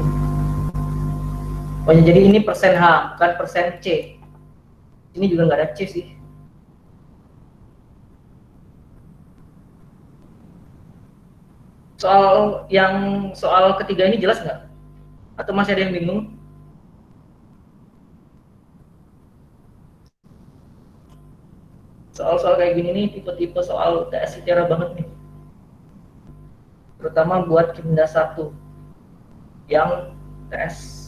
Pokoknya jadi ini persen H, bukan persen C. Ini juga nggak ada C sih. Soal ketiga ini jelas nggak? Atau masih ada yang bingung? Soal-soal kayak gini nih, tipe-tipe soal TS secara banget nih. Terutama buat Kimda 1 yang TS.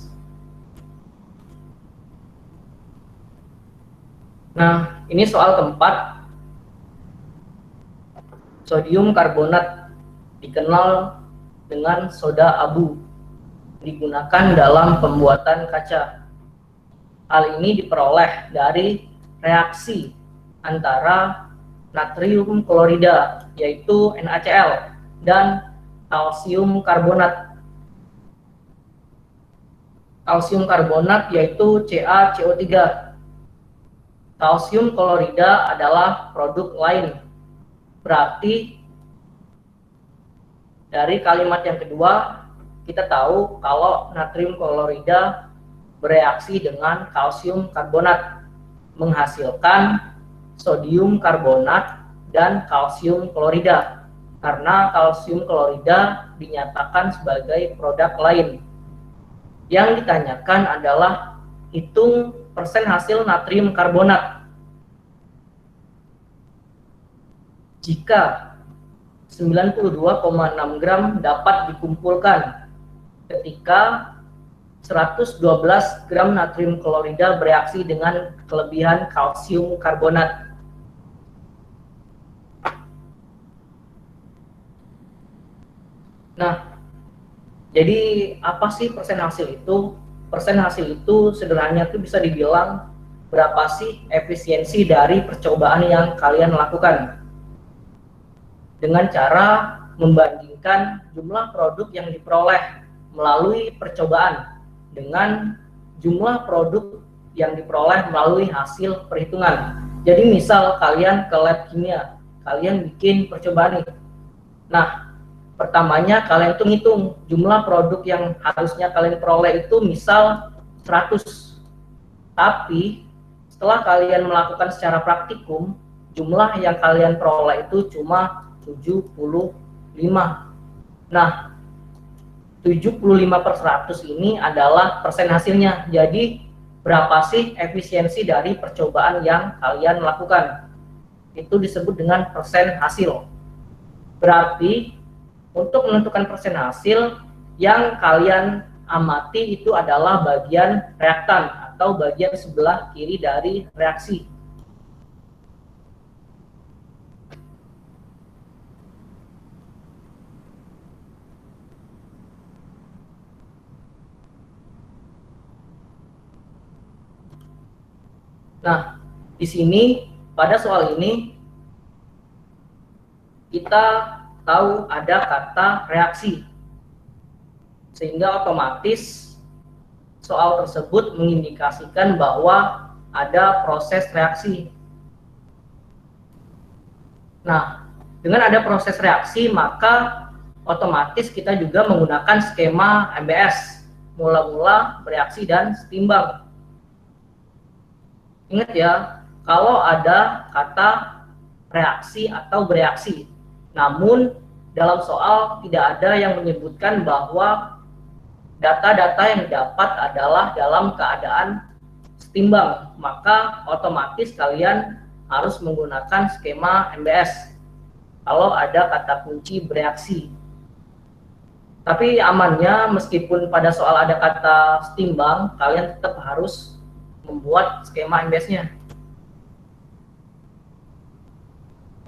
Nah, ini soal keempat. Sodium karbonat dikenal dengan soda abu, digunakan dalam pembuatan kaca. Hal ini diperoleh dari reaksi antara natrium klorida, yaitu NaCl, dan kalsium karbonat. Kalsium karbonat yaitu CaCO3. Kalsium klorida adalah produk lain. Berarti dari kalimat yang kedua kita tahu kalau natrium klorida bereaksi dengan kalsium karbonat menghasilkan sodium karbonat dan kalsium klorida, karena kalsium klorida dinyatakan sebagai produk lain. Yang ditanyakan adalah hitung persen hasil natrium karbonat. Jika 92,6 gram dapat dikumpulkan ketika 112 gram natrium klorida bereaksi dengan kelebihan kalsium karbonat. Nah, jadi apa sih persen hasil itu? Persen hasil itu sederhananya itu bisa dibilang berapa sih efisiensi dari percobaan yang kalian lakukan, dengan cara membandingkan jumlah produk yang diperoleh melalui percobaan dengan jumlah produk yang diperoleh melalui hasil perhitungan. Jadi misal kalian ke lab kimia, kalian bikin percobaan nih. Nah, pertamanya kalian tuh ngitung jumlah produk yang harusnya kalian peroleh itu misal 100. Tapi setelah kalian melakukan secara praktikum, jumlah yang kalian peroleh itu cuma 75. Nah, 75/100 ini adalah persen hasilnya. Jadi berapa sih efisiensi dari percobaan yang kalian lakukan? Itu disebut dengan persen hasil. Berarti untuk menentukan persen hasil, yang kalian amati itu adalah bagian reaktan atau bagian sebelah kiri dari reaksi. Nah, di sini pada soal ini kita tahu ada kata reaksi, sehingga otomatis soal tersebut mengindikasikan bahwa ada proses reaksi. Nah, dengan ada proses reaksi maka otomatis kita juga menggunakan skema MBS, mula-mula, bereaksi, dan setimbang. Ingat ya, kalau ada kata reaksi atau bereaksi, namun dalam soal tidak ada yang menyebutkan bahwa data-data yang didapat adalah dalam keadaan setimbang, maka otomatis kalian harus menggunakan skema MBS kalau ada kata kunci bereaksi. Tapi amannya meskipun pada soal ada kata setimbang, kalian tetap harus membuat skema MBS-nya.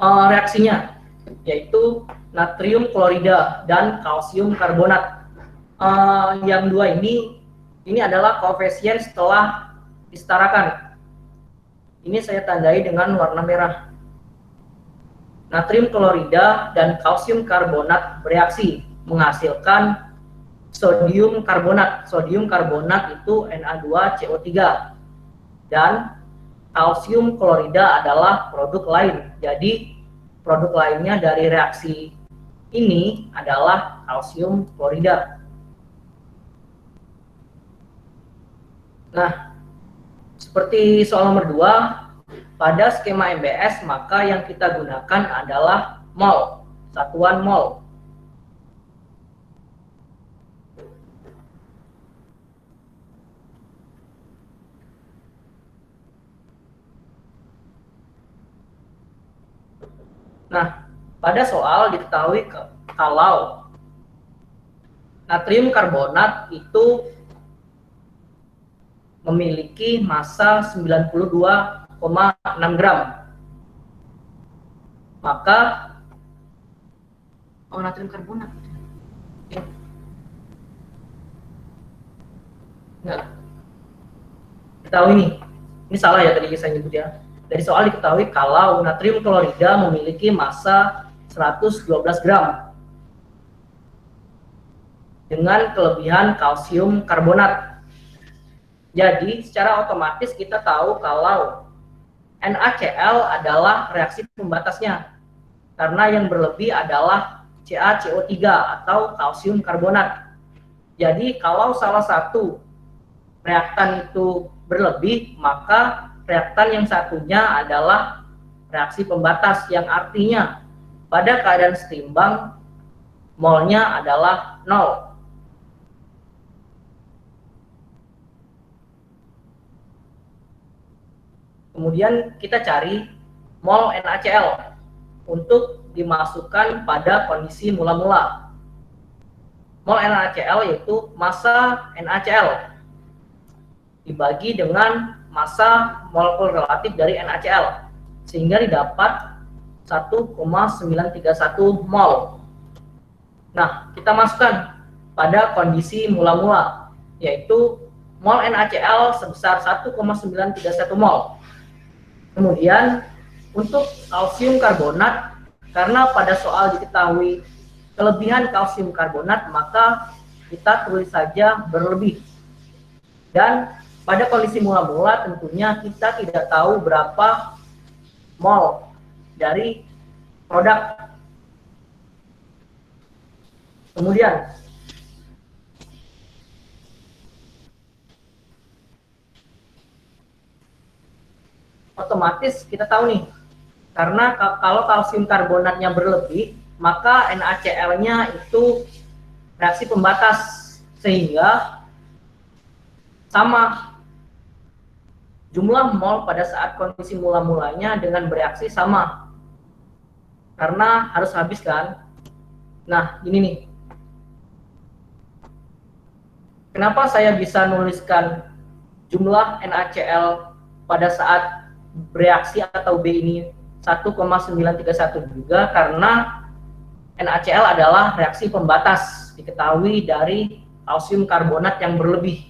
Reaksinya yaitu natrium klorida dan kalsium karbonat. Yang dua ini adalah koefisien setelah disetarakan. Ini saya tandai dengan warna merah. Natrium klorida dan kalsium karbonat bereaksi menghasilkan sodium karbonat. Sodium karbonat itu Na2CO3. Dan kalsium klorida adalah produk lain. Jadi produk lainnya dari reaksi ini adalah kalsium klorida. Nah, seperti soal nomor 2, pada skema MBS maka yang kita gunakan adalah mol, satuan mol. Nah, pada soal diketahui kalau natrium karbonat itu memiliki massa 92,6 gram. Maka natrium karbonat. Nah, ketahui ini salah ya tadi saya nyebut ya. Dari soal diketahui kalau natrium klorida memiliki massa 112 gram dengan kelebihan kalsium karbonat. Jadi secara otomatis kita tahu kalau NaCl adalah reaksi pembatasnya, karena yang berlebih adalah CaCO3 atau kalsium karbonat. Jadi kalau salah satu reaktan itu berlebih, maka reaktan yang satunya adalah reaksi pembatas, yang artinya pada keadaan setimbang molnya adalah 0. Kemudian kita cari mol NaCl untuk dimasukkan pada kondisi mula-mula. Mol NaCl yaitu massa NaCl dibagi dengan massa molekul relatif dari NaCl, sehingga didapat 1,931 mol. Nah, kita masukkan pada kondisi mula-mula, yaitu mol NaCl sebesar 1,931 mol. Kemudian untuk kalsium karbonat, karena pada soal diketahui kelebihan kalsium karbonat, maka kita tulis saja berlebih. Dan pada kondisi mula-mula tentunya kita tidak tahu berapa mol dari produk. Kemudian otomatis kita tahu nih, karena kalau kalsium karbonatnya berlebih, maka NaCl-nya itu reaksi pembatas, sehingga sama jumlah mol pada saat kondisi mula-mulanya dengan bereaksi sama, karena harus habis kan. Nah ini nih, kenapa saya bisa nuliskan jumlah NaCl pada saat bereaksi atau B ini 1,931 juga, karena NaCl adalah reaksi pembatas, diketahui dari kalsium karbonat yang berlebih,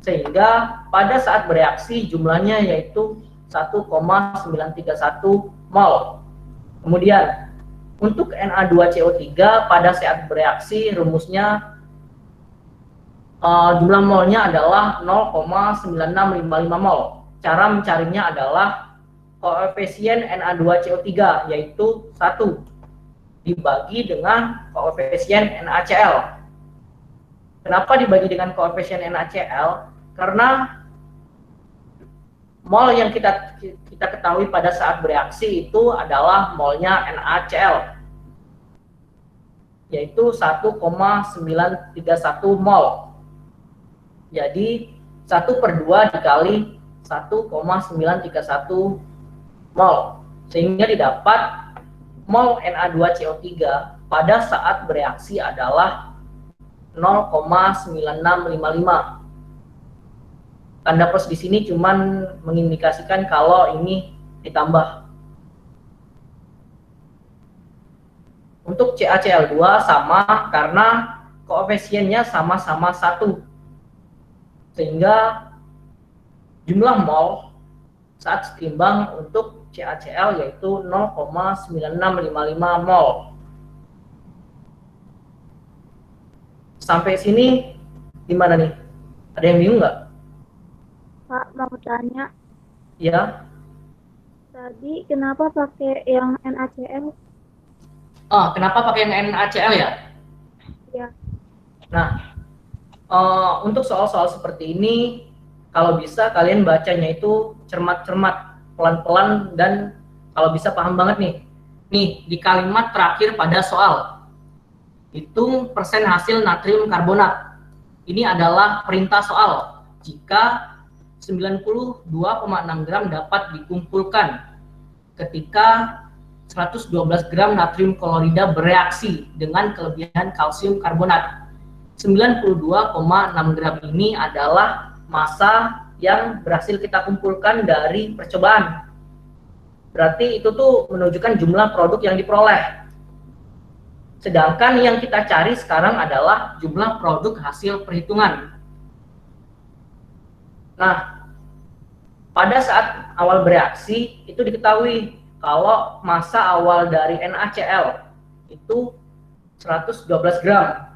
sehingga pada saat bereaksi jumlahnya yaitu 1,931 mol. Kemudian untuk Na2CO3 pada saat bereaksi rumusnya jumlah molnya adalah 0,9655 mol. Cara mencarinya adalah koefisien Na2CO3 yaitu 1 dibagi dengan koefisien NaCl. Kenapa dibagi dengan koefisien NaCl? Karena mol yang kita ketahui pada saat bereaksi itu adalah molnya NaCl, yaitu 1,931 mol. Jadi 1/2 dikali 1,931 mol, sehingga didapat mol Na2CO3 pada saat bereaksi adalah 0,9655. Tanda plus di sini cuman mengindikasikan kalau ini ditambah. Untuk CaCl2 sama karena koefisiennya sama-sama 1, sehingga jumlah mol saat setimbang untuk CaCl yaitu 0,9655 mol. Sampai sini gimana nih? Ada yang bingung nggak? Pak, mau tanya, Ya. tadi kenapa pakai yang NaCl? Kenapa pakai yang NaCl ya? Ya. Nah, untuk soal-soal seperti ini, kalau bisa kalian bacanya itu cermat-cermat, pelan-pelan, dan kalau bisa paham banget nih. Nih, di kalimat terakhir pada soal, hitung persen hasil natrium karbonat. Ini adalah perintah soal. Jika 92,6 gram dapat dikumpulkan ketika 112 gram natrium klorida bereaksi dengan kelebihan kalsium karbonat. 92,6 gram ini adalah massa yang berhasil kita kumpulkan dari percobaan. Berarti itu tuh menunjukkan jumlah produk yang diperoleh. Sedangkan yang kita cari sekarang adalah jumlah produk hasil perhitungan. Nah, pada saat awal bereaksi itu diketahui kalau massa awal dari NaCl itu 112 gram.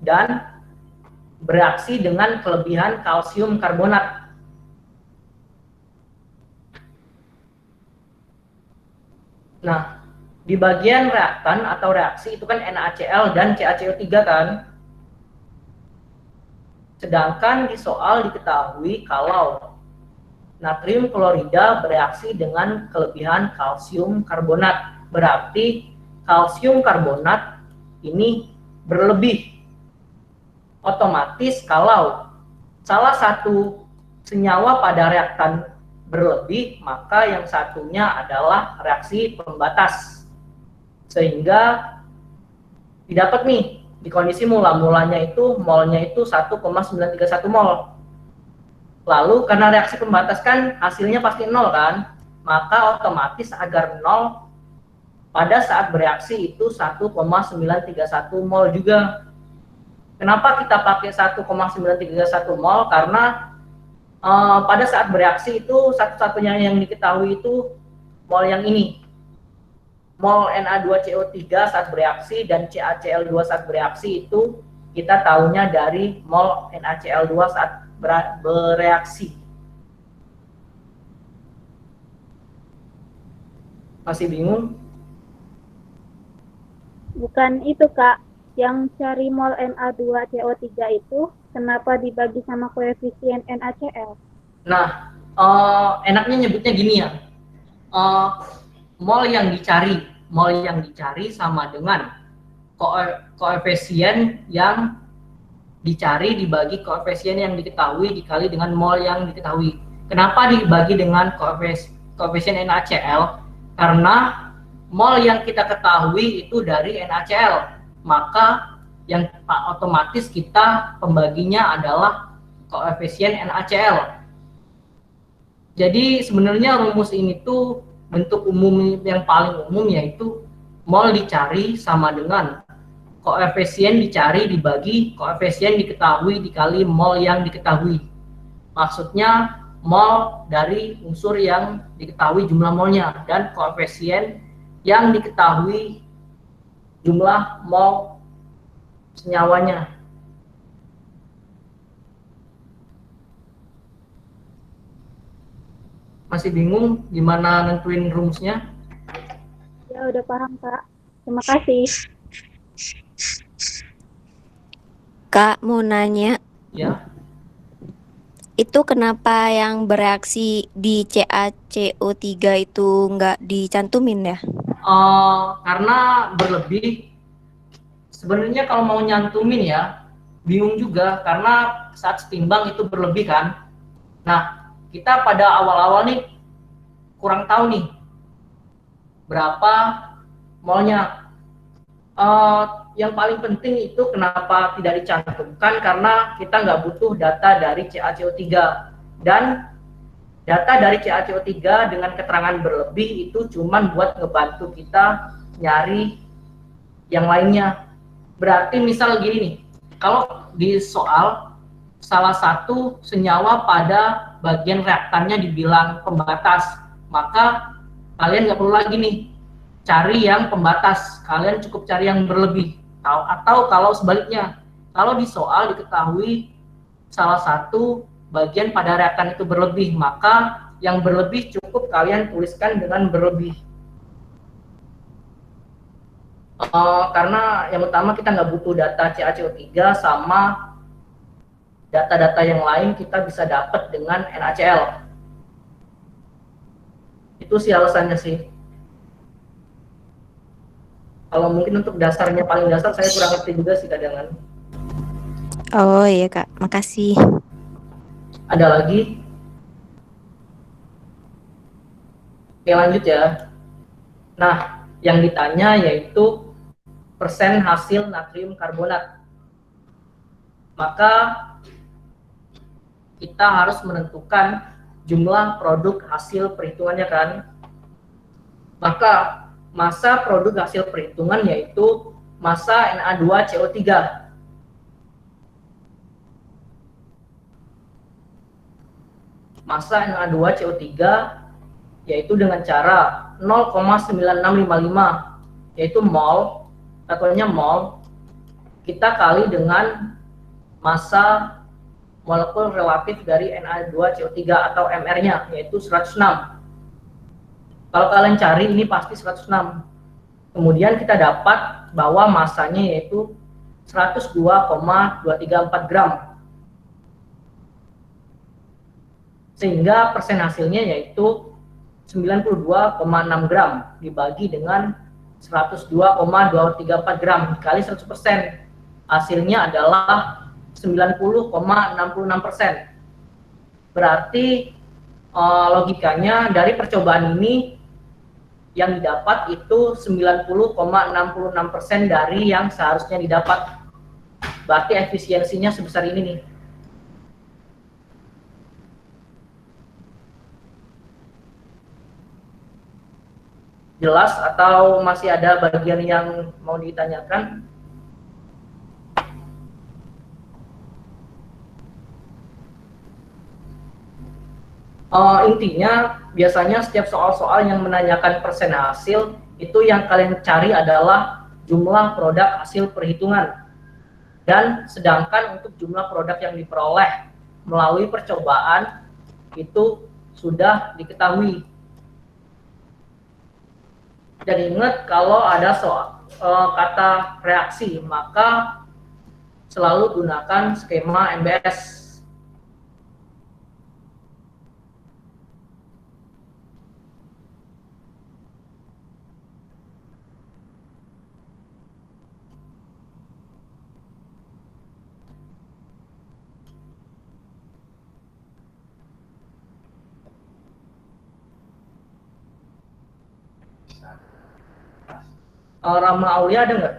Dan bereaksi dengan kelebihan kalsium karbonat. Nah, di bagian reaktan atau reaksi itu kan NaCl dan CaCO3 kan. Sedangkan di soal diketahui kalau natrium klorida bereaksi dengan kelebihan kalsium karbonat. Berarti kalsium karbonat ini berlebih. Otomatis kalau salah satu senyawa pada reaktan berlebih, maka yang satunya adalah reaksi pembatas. Sehingga didapat nih, di kondisi mula-mulanya itu molnya itu 1,931 mol. Lalu karena reaksi pembatas kan hasilnya pasti 0 kan, maka otomatis agar 0 pada saat bereaksi itu 1,931 mol juga. Kenapa kita pakai 1,931 mol? Karena pada saat bereaksi itu satu-satunya yang diketahui itu mol yang ini. Mol Na2CO3 saat bereaksi dan CaCl2 saat bereaksi itu kita tahunya dari mol NaCl2 saat bereaksi. Masih bingung? Bukan itu, Kak. Yang cari mol Na2CO3 itu kenapa dibagi sama koefisien NaCl? Nah, enaknya nyebutnya gini ya. Mol yang dicari sama dengan koefisien yang dicari dibagi koefisien yang diketahui dikali dengan mol yang diketahui. Kenapa dibagi dengan koefisien NaCl? Karena mol yang kita ketahui itu dari NaCl, maka yang otomatis kita pembaginya adalah koefisien NaCl. Jadi sebenarnya rumus ini tuh bentuk umum yang paling umum, yaitu mol dicari sama dengan koefisien dicari dibagi koefisien diketahui dikali mol yang diketahui. Maksudnya mol dari unsur yang diketahui jumlah molnya dan koefisien yang diketahui jumlah mol senyawanya. Masih bingung gimana nentuin rumusnya? Ya, udah paham, Kak. Terima kasih. Kak, mau nanya, Ya. itu kenapa yang bereaksi di CaCO3 itu nggak dicantumin ya? Karena berlebih. Sebenarnya kalau mau nyantumin ya bingung juga, karena saat setimbang itu berlebih kan. Nah, kita pada awal-awal nih kurang tahu nih berapa molnya. Yang paling penting itu kenapa tidak dicantumkan, karena kita nggak butuh data dari CaCO3, dan data dari CaCO3 dengan keterangan berlebih itu cuman buat ngebantu kita nyari yang lainnya. Berarti misal gini nih, kalau di soal salah satu senyawa pada bagian reaktannya dibilang pembatas, maka kalian nggak perlu lagi nih cari yang pembatas, kalian cukup cari yang berlebih. Atau kalau sebaliknya, kalau di soal diketahui salah satu bagian pada reaktan itu berlebih, maka yang berlebih cukup kalian tuliskan dengan berlebih. Karena yang utama kita nggak butuh data CaCO3 sama data-data yang lain kita bisa dapat dengan NaCl. Itu sih alasannya sih. Kalau mungkin untuk dasarnya paling dasar saya kurang ngerti juga sih kadang-kadang. Oh iya Kak, makasih. Ada lagi? Oke, lanjut ya. Nah, yang ditanya yaitu persen hasil natrium karbonat. Maka kita harus menentukan jumlah produk hasil perhitungannya kan. Maka massa produk hasil perhitungan yaitu massa Na2CO3. Massa Na2CO3 yaitu dengan cara 0,9655 yaitu mol, satuannya mol, kita kali dengan massa molekul relatif dari Na2CO3 atau MR-nya yaitu 106. Kalau kalian cari ini pasti 106. Kemudian kita dapat bahwa massanya yaitu 102,234 gram. Sehingga persen hasilnya yaitu 92,6 gram dibagi dengan 102,234 gram dikali 100%. Hasilnya adalah 90,66%. Berarti logikanya dari percobaan ini yang didapat itu 90,66% dari yang seharusnya didapat. Berarti efisiensinya sebesar ini nih. Jelas atau masih ada bagian yang mau ditanyakan? Intinya biasanya setiap soal-soal yang menanyakan persen hasil itu yang kalian cari adalah jumlah produk hasil perhitungan. Dan sedangkan untuk jumlah produk yang diperoleh melalui percobaan itu sudah diketahui. Dan ingat kalau ada kata reaksi, maka selalu gunakan skema MBS. Rama Aulia ada nggak?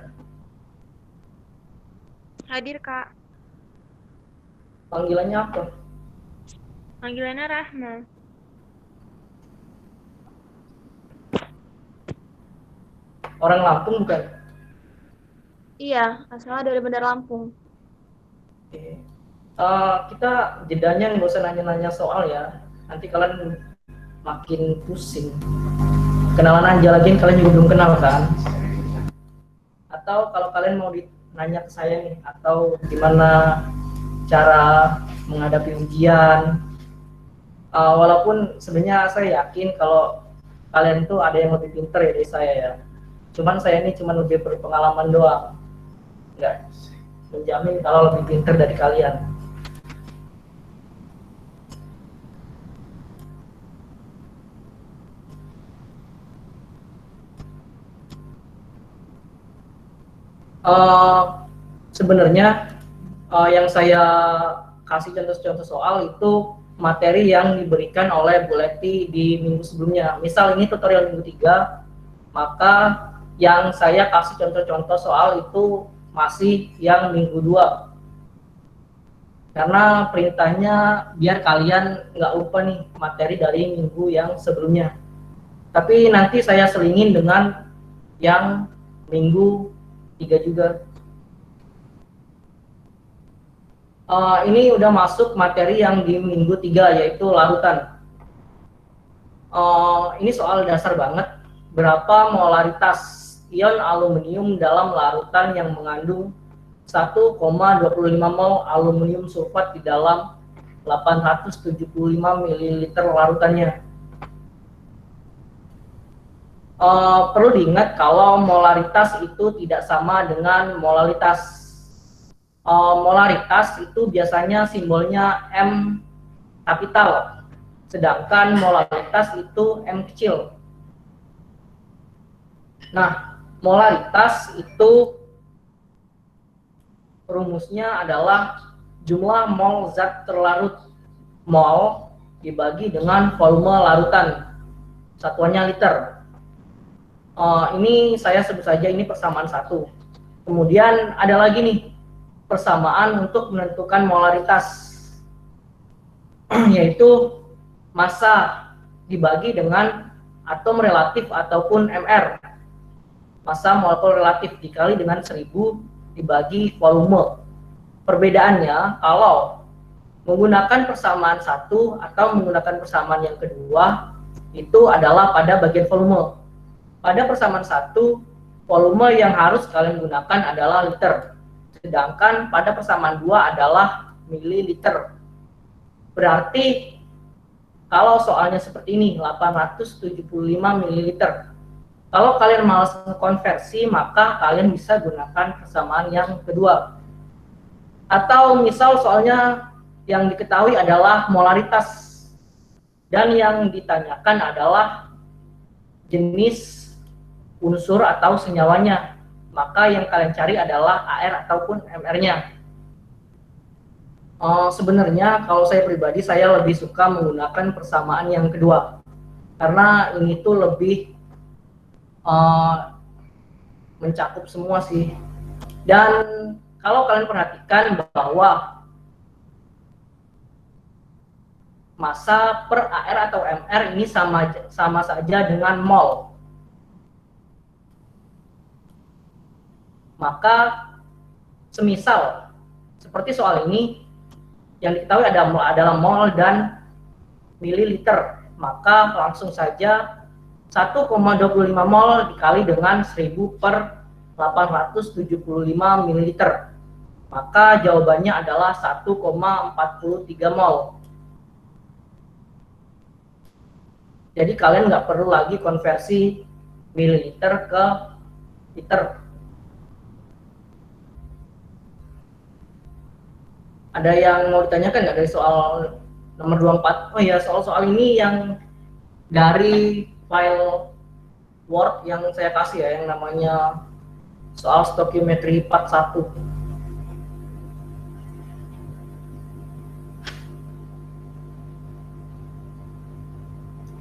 Hadir, Kak. Panggilannya apa? Panggilannya Rahma. Orang Lampung bukan? Iya, asalnya dari Bandar Lampung. Oke. Kita jedanya nggak usah nanya-nanya soal ya. Nanti kalian makin pusing. Kenalan aja lagi, kalian juga belum kenal kan? Atau kalau kalian mau nanya ke saya nih, atau gimana cara menghadapi ujian, walaupun sebenarnya saya yakin kalau kalian tuh ada yang lebih pintar ya dari saya ya. Cuman saya ini cuma lebih berpengalaman doang, nggak menjamin kalau lebih pintar dari kalian. Sebenarnya yang saya kasih contoh-contoh soal itu materi yang diberikan oleh Bu Leti di minggu sebelumnya. Misal ini tutorial minggu 3, maka yang saya kasih contoh-contoh soal itu masih yang minggu 2. Karena perintahnya biar kalian nggak lupa nih materi dari minggu yang sebelumnya. Tapi nanti saya selingin dengan yang minggu 3 juga. Ini udah masuk materi yang di minggu 3, yaitu larutan. Ini soal dasar banget. Berapa molaritas ion aluminium dalam larutan yang mengandung 1,25 mol aluminium sulfat di dalam 875 ml larutannya. Perlu diingat kalau molaritas itu tidak sama dengan molaritas. Molaritas itu biasanya simbolnya M kapital, sedangkan molaritas itu M kecil. Nah, molaritas itu rumusnya adalah jumlah mol zat terlarut. Mol dibagi dengan volume larutan, satuannya liter. Ini saya sebut saja ini persamaan 1. Kemudian ada lagi nih persamaan untuk menentukan molaritas, yaitu massa dibagi dengan atom relatif ataupun MR. Massa molekul relatif dikali dengan 1000 dibagi volume. Perbedaannya kalau menggunakan persamaan 1 atau menggunakan persamaan yang kedua itu adalah pada bagian volume. Pada persamaan 1, volume yang harus kalian gunakan adalah liter. Sedangkan pada persamaan 2 adalah mililiter. Berarti kalau soalnya seperti ini, 875 mililiter. Kalau kalian malas konversi, maka kalian bisa gunakan persamaan yang kedua. Atau misal soalnya yang diketahui adalah molaritas. Dan yang ditanyakan adalah jenis unsur atau senyawanya, maka yang kalian cari adalah AR ataupun MR-nya. Sebenarnya kalau saya pribadi saya lebih suka menggunakan persamaan yang kedua, karena ini tuh lebih mencakup semua sih. Dan kalau kalian perhatikan bahwa massa per AR atau MR ini sama saja dengan mol. Maka semisal seperti soal ini yang diketahui adalah mol dan mililiter, maka langsung saja 1,25 mol dikali dengan 1000 per 875 mililiter, Maka jawabannya adalah 1,43 mol. Jadi kalian nggak perlu lagi konversi mililiter ke liter. Ada yang mau ditanyakan nggak dari soal nomor 24? Oh ya, soal-soal ini yang dari file Word yang saya kasih ya, yang namanya soal stoichiometry part 1.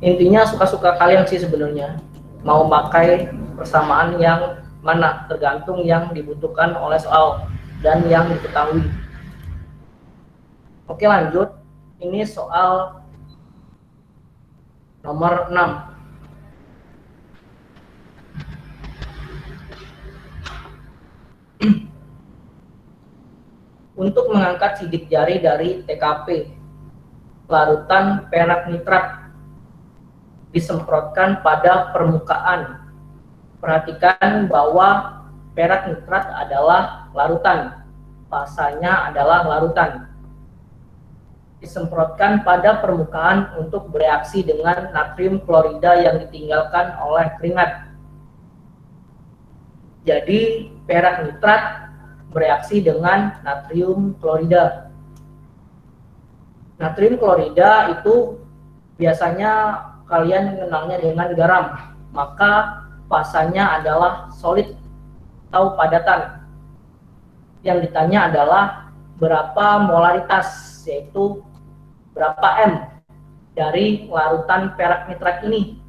Intinya suka-suka kalian sih sebenarnya, mau pakai persamaan yang mana, tergantung yang dibutuhkan oleh soal dan yang diketahui. Oke, lanjut. Ini soal nomor 6. Untuk mengangkat sidik jari dari TKP, larutan perak nitrat disemprotkan pada permukaan. Perhatikan bahwa perak nitrat adalah larutan, fasanya adalah larutan. Disemprotkan pada permukaan untuk bereaksi dengan natrium klorida yang ditinggalkan oleh keringat. Jadi perak nitrat bereaksi dengan natrium klorida. Natrium klorida itu biasanya kalian mengenalnya dengan garam, maka fasanya adalah solid atau padatan. Yang ditanya adalah berapa molaritas, yaitu berapa M dari larutan perak nitrat ini.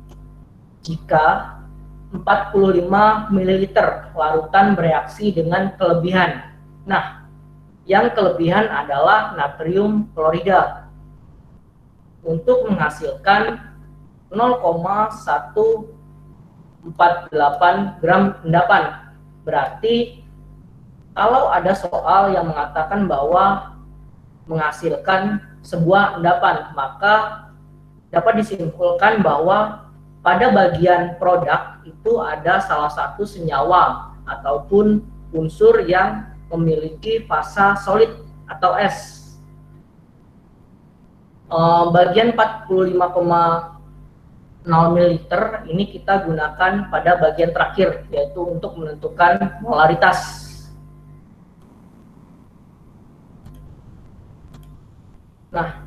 Jika 45 ml larutan bereaksi dengan kelebihan. Nah, yang kelebihan adalah natrium klorida. Untuk menghasilkan 0,148 gram endapan. Berarti kalau ada soal yang mengatakan bahwa menghasilkan sebuah endapan, maka dapat disimpulkan bahwa pada bagian produk itu ada salah satu senyawa ataupun unsur yang memiliki fasa solid atau S. Bagian 45,0 ml ini kita gunakan pada bagian terakhir, yaitu untuk menentukan molaritas. Nah,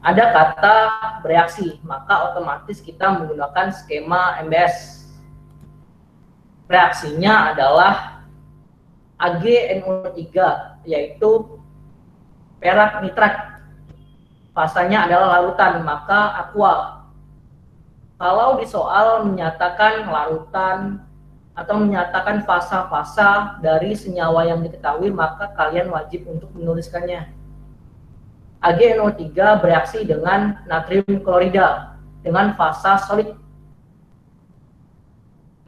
ada kata bereaksi, maka otomatis kita menggunakan skema MBS. Reaksinya adalah AgNO3, yaitu perak nitrat. Fasanya adalah larutan, maka aqua. Kalau di soal menyatakan larutan atau menyatakan fasa-fasa dari senyawa yang diketahui, maka kalian wajib untuk menuliskannya. AgNO3 bereaksi dengan natrium klorida dengan fasa solid,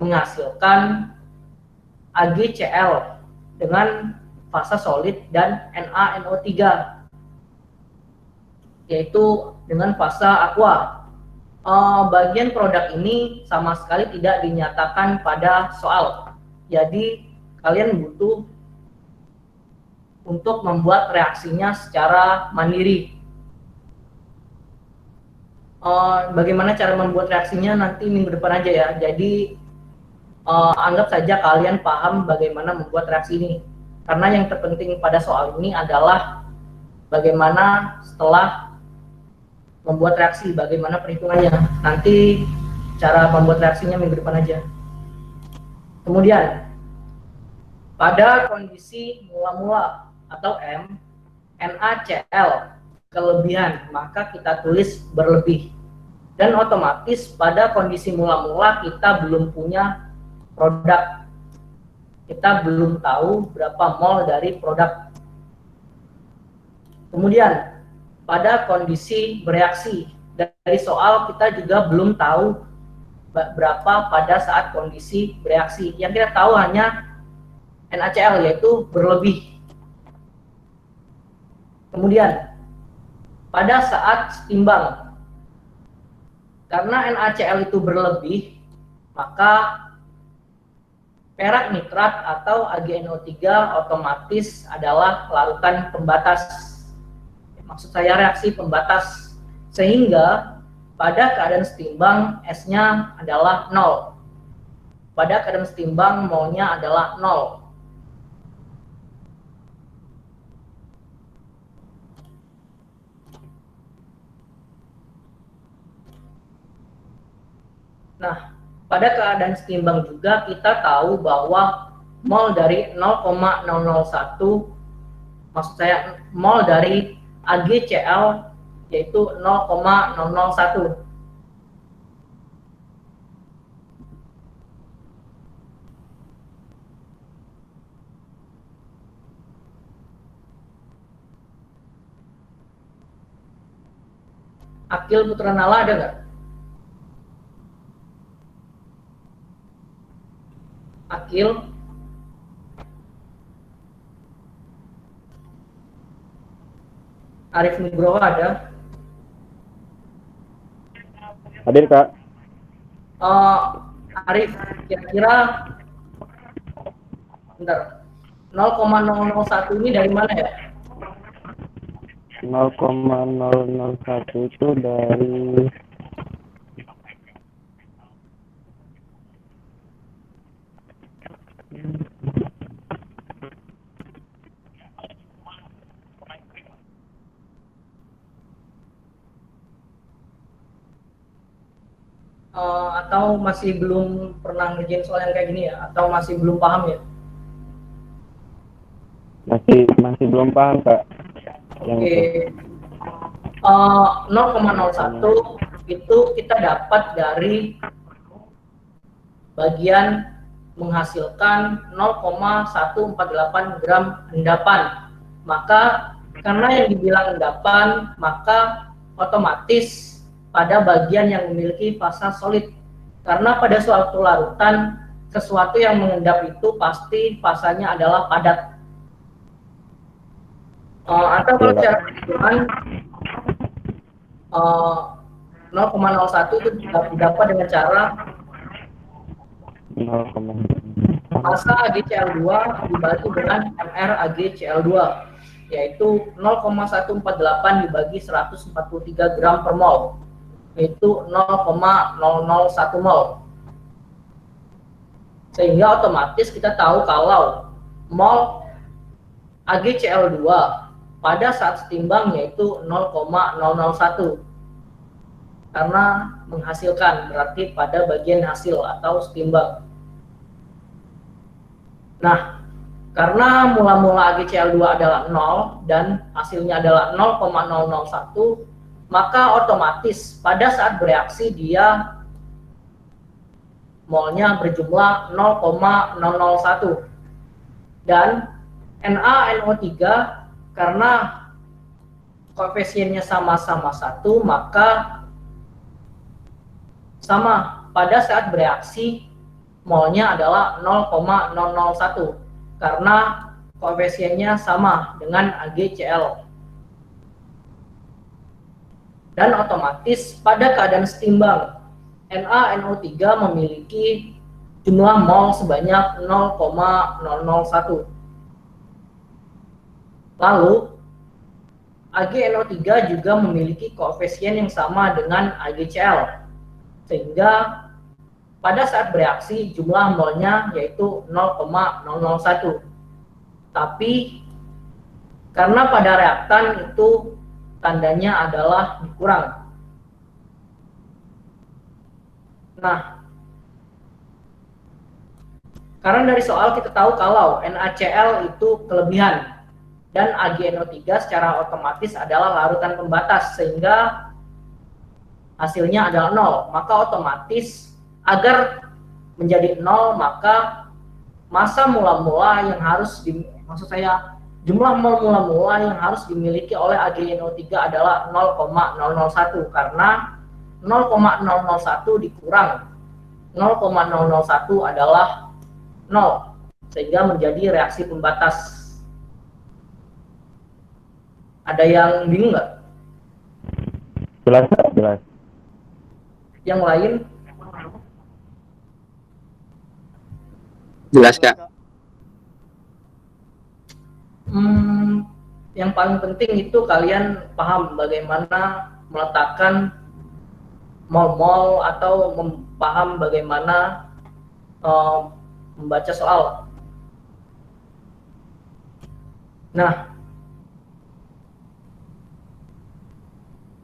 menghasilkan AgCl dengan fasa solid dan NaNO3 yaitu dengan fasa aqua. Bagian produk ini sama sekali tidak dinyatakan pada soal, jadi kalian butuh untuk membuat reaksinya secara mandiri. Bagaimana cara membuat reaksinya nanti minggu depan aja ya. Jadi anggap saja kalian paham bagaimana membuat reaksi ini, karena yang terpenting pada soal ini adalah bagaimana setelah membuat reaksi, bagaimana perhitungannya. Nanti cara membuat reaksinya minggu depan aja. Kemudian pada kondisi mula-mula atau M, NaCl kelebihan, maka kita tulis berlebih. Dan otomatis pada kondisi mula-mula kita belum punya produk. Kita belum tahu berapa mol dari produk. Kemudian pada kondisi bereaksi, dari soal kita juga belum tahu berapa pada saat kondisi bereaksi. Yang kita tahu hanya NaCl, yaitu berlebih. Kemudian pada saat setimbang, karena NaCl itu berlebih, maka perak nitrat atau AgNO3 otomatis adalah larutan pembatas. Maksud saya reaksi pembatas. Sehingga pada keadaan setimbang S-nya adalah 0. Pada keadaan setimbang molnya adalah 0. Nah, pada keadaan setimbang juga kita tahu bahwa mol dari 0,001, maksud saya mol dari AgCl yaitu 0,001. Akil Putranala ada nggak? Akil? Arif Nugroho ada? Hadir, Kak. Arif, kira-kira bentar, 0,001 ini dari mana ya? 0,001 itu dari atau masih belum pernah ngerjain soal yang kayak gini ya? Atau masih belum paham ya? masih belum paham, Kak. Oke. 0,01 itu kita dapat dari bagian menghasilkan 0,148 gram endapan. Maka karena yang dibilang endapan, maka otomatis pada bagian yang memiliki fasa solid. Karena pada suatu larutan, sesuatu yang mengendap itu pasti fasanya adalah padat. Atau kalau secara keseluruhan 0,01 itu didapat dengan cara massa AgCl2 dibagi dengan MR AgCl2, yaitu 0,148 dibagi 143 gram per mol, yaitu 0,001 mol. Sehingga otomatis kita tahu kalau mol AgCl2 pada saat setimbang yaitu 0,001, karena menghasilkan berarti pada bagian hasil atau setimbang. Nah, karena mula-mula AgCl2 adalah 0 dan hasilnya adalah 0,001, maka otomatis pada saat bereaksi dia molnya berjumlah 0,001. Dan NaNO3 karena koefisiennya sama-sama 1, maka sama pada saat bereaksi molnya adalah 0,001 karena koefisiennya sama dengan AgCl. Dan otomatis pada keadaan setimbang NaNO3 memiliki jumlah mol sebanyak 0,001. Lalu AgNO3 juga memiliki koefisien yang sama dengan AgCl, sehingga pada saat bereaksi jumlah molnya yaitu 0,001. Tapi karena pada reaktan itu tandanya adalah dikurang. Nah, karena dari soal kita tahu kalau NaCl itu kelebihan dan AgNO3 secara otomatis adalah larutan pembatas, sehingga hasilnya adalah 0. Maka otomatis agar menjadi 0, maka massa mula-mula yang harus jumlah mol mula-mula yang harus dimiliki oleh AgNO3 adalah 0,001, karena 0,001 dikurang 0,001 adalah 0, sehingga menjadi reaksi pembatas. Ada yang bingung nggak? Jelas. Yang lain? Jelas Kak. Yang paling penting itu kalian paham bagaimana meletakkan mol-mol atau paham bagaimana membaca soal. Nah,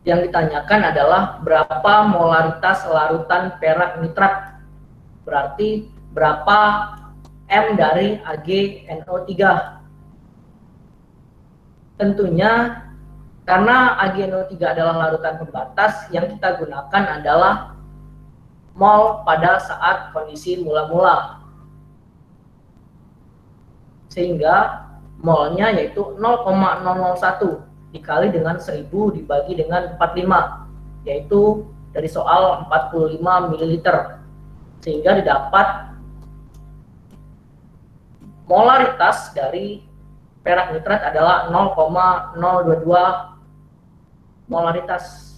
yang ditanyakan adalah berapa molaritas larutan perak nitrat. Berarti berapa M dari AgNO3. Tentunya karena AgNO3 adalah larutan pembatas, yang kita gunakan adalah mol pada saat kondisi mula-mula. Sehingga molnya yaitu 0,001 dikali dengan 1000 dibagi dengan 45, yaitu dari soal 45 ml. Sehingga didapat molaritas dari perak nitrat adalah 0,022 molaritas.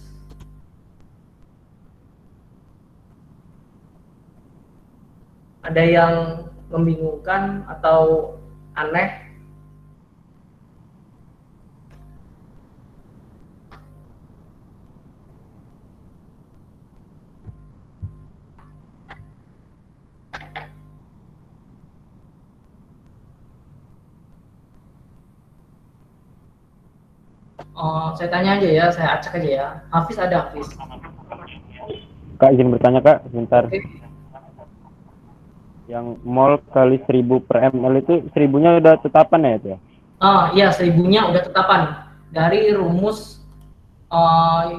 Ada yang membingungkan atau aneh? Saya tanya aja ya, saya acak aja ya. Hafiz ada, Hafiz? Kak, izin bertanya Kak, sebentar. Oke. Yang mol kali 1000 per ml itu 1000-nya udah tetapan ya itu ya? Iya, 1000-nya udah tetapan dari rumus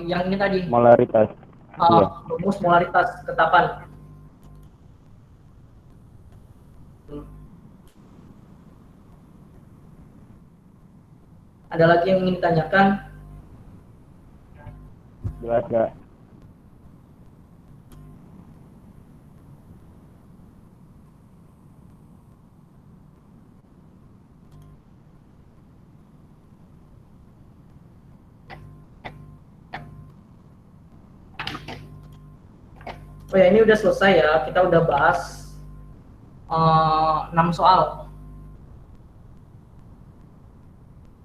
yang ini tadi. Molaritas. Iya. Rumus molaritas tetapan. Ada lagi yang ingin ditanyakan? Jelas Kak. Oh ya, ini udah selesai ya. Kita udah bahas 6 soal.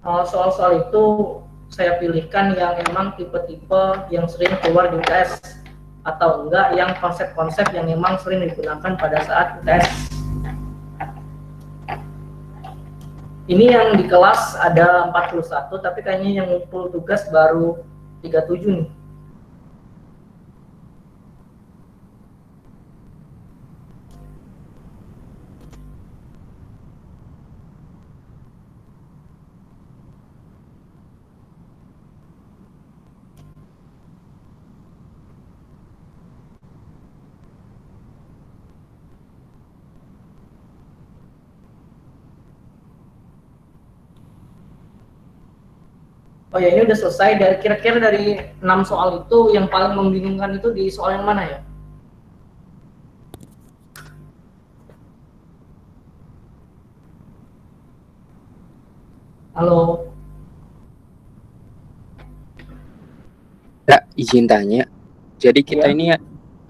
Soal-soal itu saya pilihkan yang memang tipe-tipe yang sering keluar di UTS, atau enggak yang konsep-konsep yang memang sering digunakan pada saat UTS. Ini yang di kelas ada 41, tapi kayaknya yang ngumpul tugas baru 37 nih. Oh ya, ini udah selesai. Dari kira-kira dari 6 soal itu yang paling membingungkan itu di soal yang mana ya? Halo. Kak, izin tanya. Jadi kita ini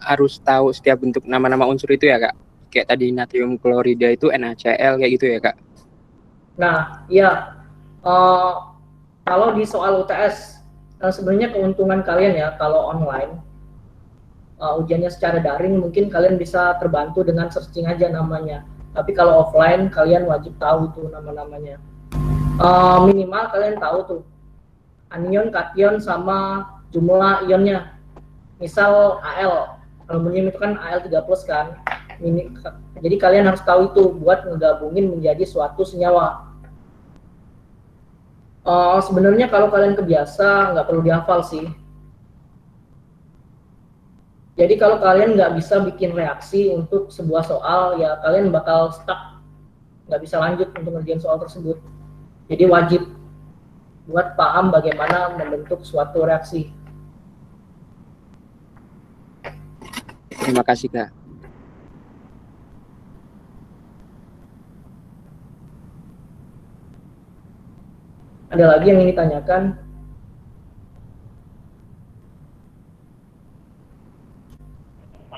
harus tahu setiap bentuk nama-nama unsur itu ya Kak? Kayak tadi natrium klorida itu NaCl kayak gitu ya Kak? Nah, iya. Kalau di soal UTS, sebenarnya keuntungan kalian ya, kalau online, ujiannya secara daring, mungkin kalian bisa terbantu dengan searching aja namanya. Tapi kalau offline, kalian wajib tahu tuh nama-namanya. Minimal kalian tahu tuh anion, kation, sama jumlah ionnya. Misal Al, aluminium itu kan Al3+ kan. Jadi kalian harus tahu itu buat ngegabungin menjadi suatu senyawa. Sebenarnya kalau kalian kebiasa nggak perlu dihafal sih. Jadi kalau kalian nggak bisa bikin reaksi untuk sebuah soal, ya kalian bakal stuck, nggak bisa lanjut untuk ngerjain soal tersebut. Jadi wajib buat paham bagaimana membentuk suatu reaksi. Terima kasih Kak. Ada lagi yang ingin ditanyakan?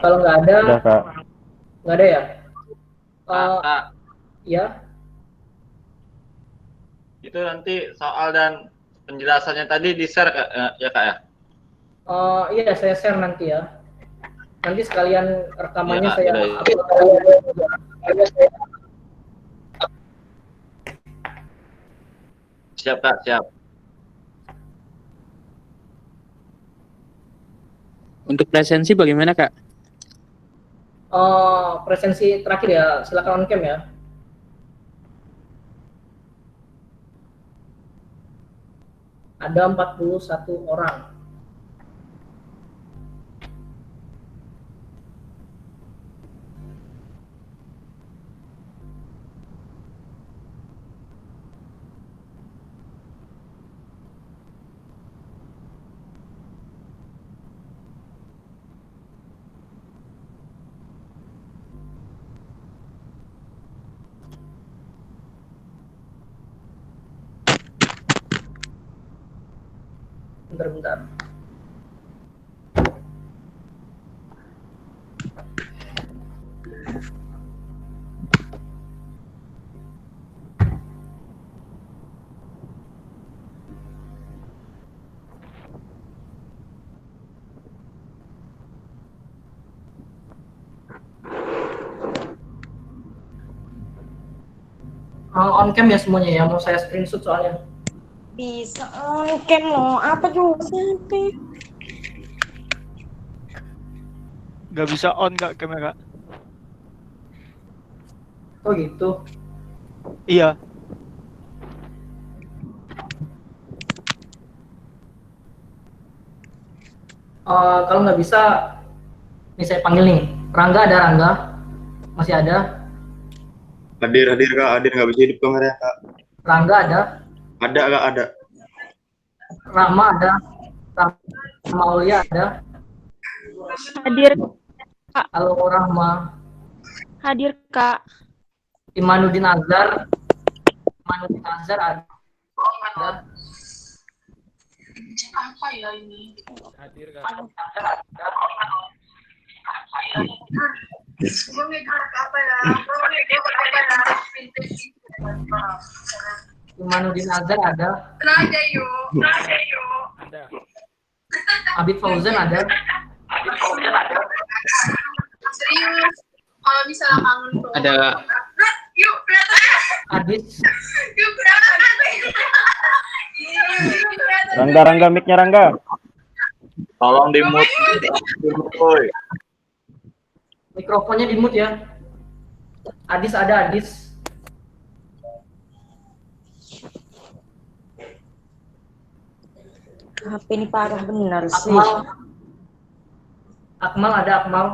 Kalau nggak ada, Udah Kak. nggak ada ya? Kak, Ya, itu nanti soal dan penjelasannya tadi di-share ya Kak ya? iya saya share nanti ya. Nanti sekalian rekamannya Iya, saya iya. upload. Siap Kak, siap. Untuk presensi bagaimana Kak? Presensi terakhir ya, silakan on cam ya. Ada 41 orang. Bentar. On cam ya semuanya ya, mau saya screenshot soalnya. Bisa on cam loh, apa juga sih? Nggak bisa on Kak kamera. Oh gitu. Iya. Kalau nggak bisa, ini saya panggil nih. Rangga ada Rangga? Masih ada? Hadir Kak, hadir nggak bisa hidup kameranya Kak. Rangga ada? Ada Kak, ada. Rahma ada? Rahma Aulia ada? Hadir. Halo Rahma. Hadir Kak. Imanuddin Azhar? Imanuddin Azhar ada? Apa ya ini? Hadir Kak. Imanuddin Azhar ada? Ada. Abid Fauzan ada? Serius? Kalau misalnya kangen tuh. Ada Yuk, Adit? Yuk, berangkat. Rangga, mic-nya Rangga. Tolong di-mute. Woi. Mikrofonnya di mute ya. Adis ada Adis? HP ini parah benar sih. Akmal ada Akmal?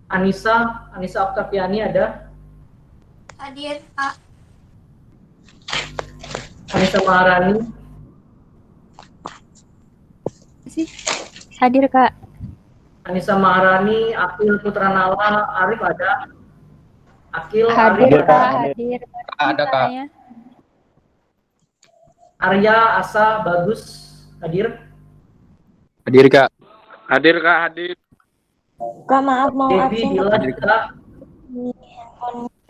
Anissa Oktaviani ada? Hadir, Kak. Anissa Maharani? Hadir, Kak. Anissa Maharani, Akil Putranala, Arif ada? Akil, Hadir, Arif Kak. ada? Hadir. Ada, Kak. Arya, Asa, Bagus, hadir? Hadir Kak. Hadir Kak, hadir. Kak maaf mau Devi, absen. Dila, Dita?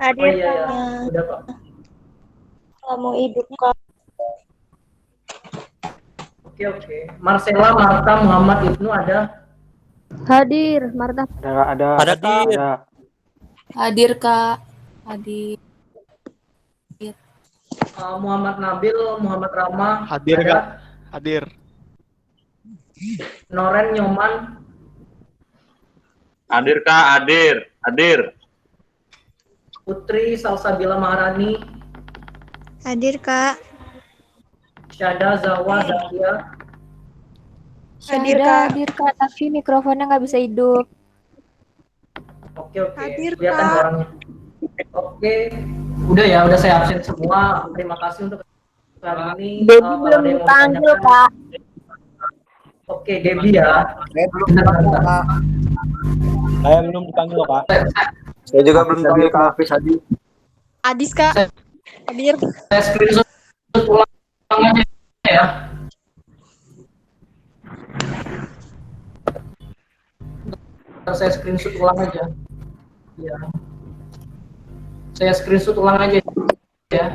Hadir. Oh iya, ya. Udah Pak. Nggak mau hidup Kak. Oke. Marcella, Marta, Muhammad Ibnu ada? Hadir, Marta. Ada. Hadir, Kak. Hadir. Muhammad Nabil, Muhammad Rama Hadir ada? Kak. Hadir. Noren Nyoman, Hadir Kak, hadir. Putri Salsabila Maharani, Hadir, Kak. Syada Zawa Zakia, Hadir, Syahda Kak. hadir, Kak. Tapi mikrofonnya nggak bisa hidup. Oke. Hadir, Kelihatan Kak. orangnya. Oke, udah saya absen semua. Terima kasih untuk hari ini. Debbie Kalau belum ada yang mau dipanggil, ditanyakan. Kak. Oke, Debbie ya. Bentar. Saya belum dipanggil, Kak. Saya juga belum tahu Kak Hafiz Hadi. Adis Kak. Hadir. Saya screenshot ulang aja. ya. Ntar saya screenshot ulang aja. Ya. Saya screenshot ulang aja ya.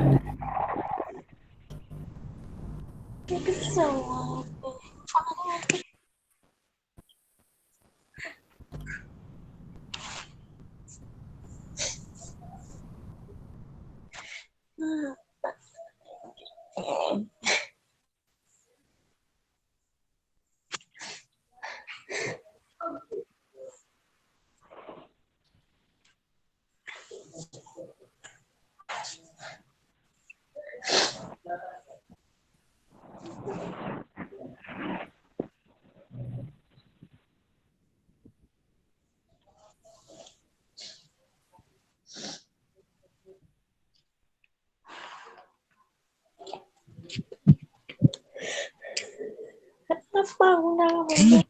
Apa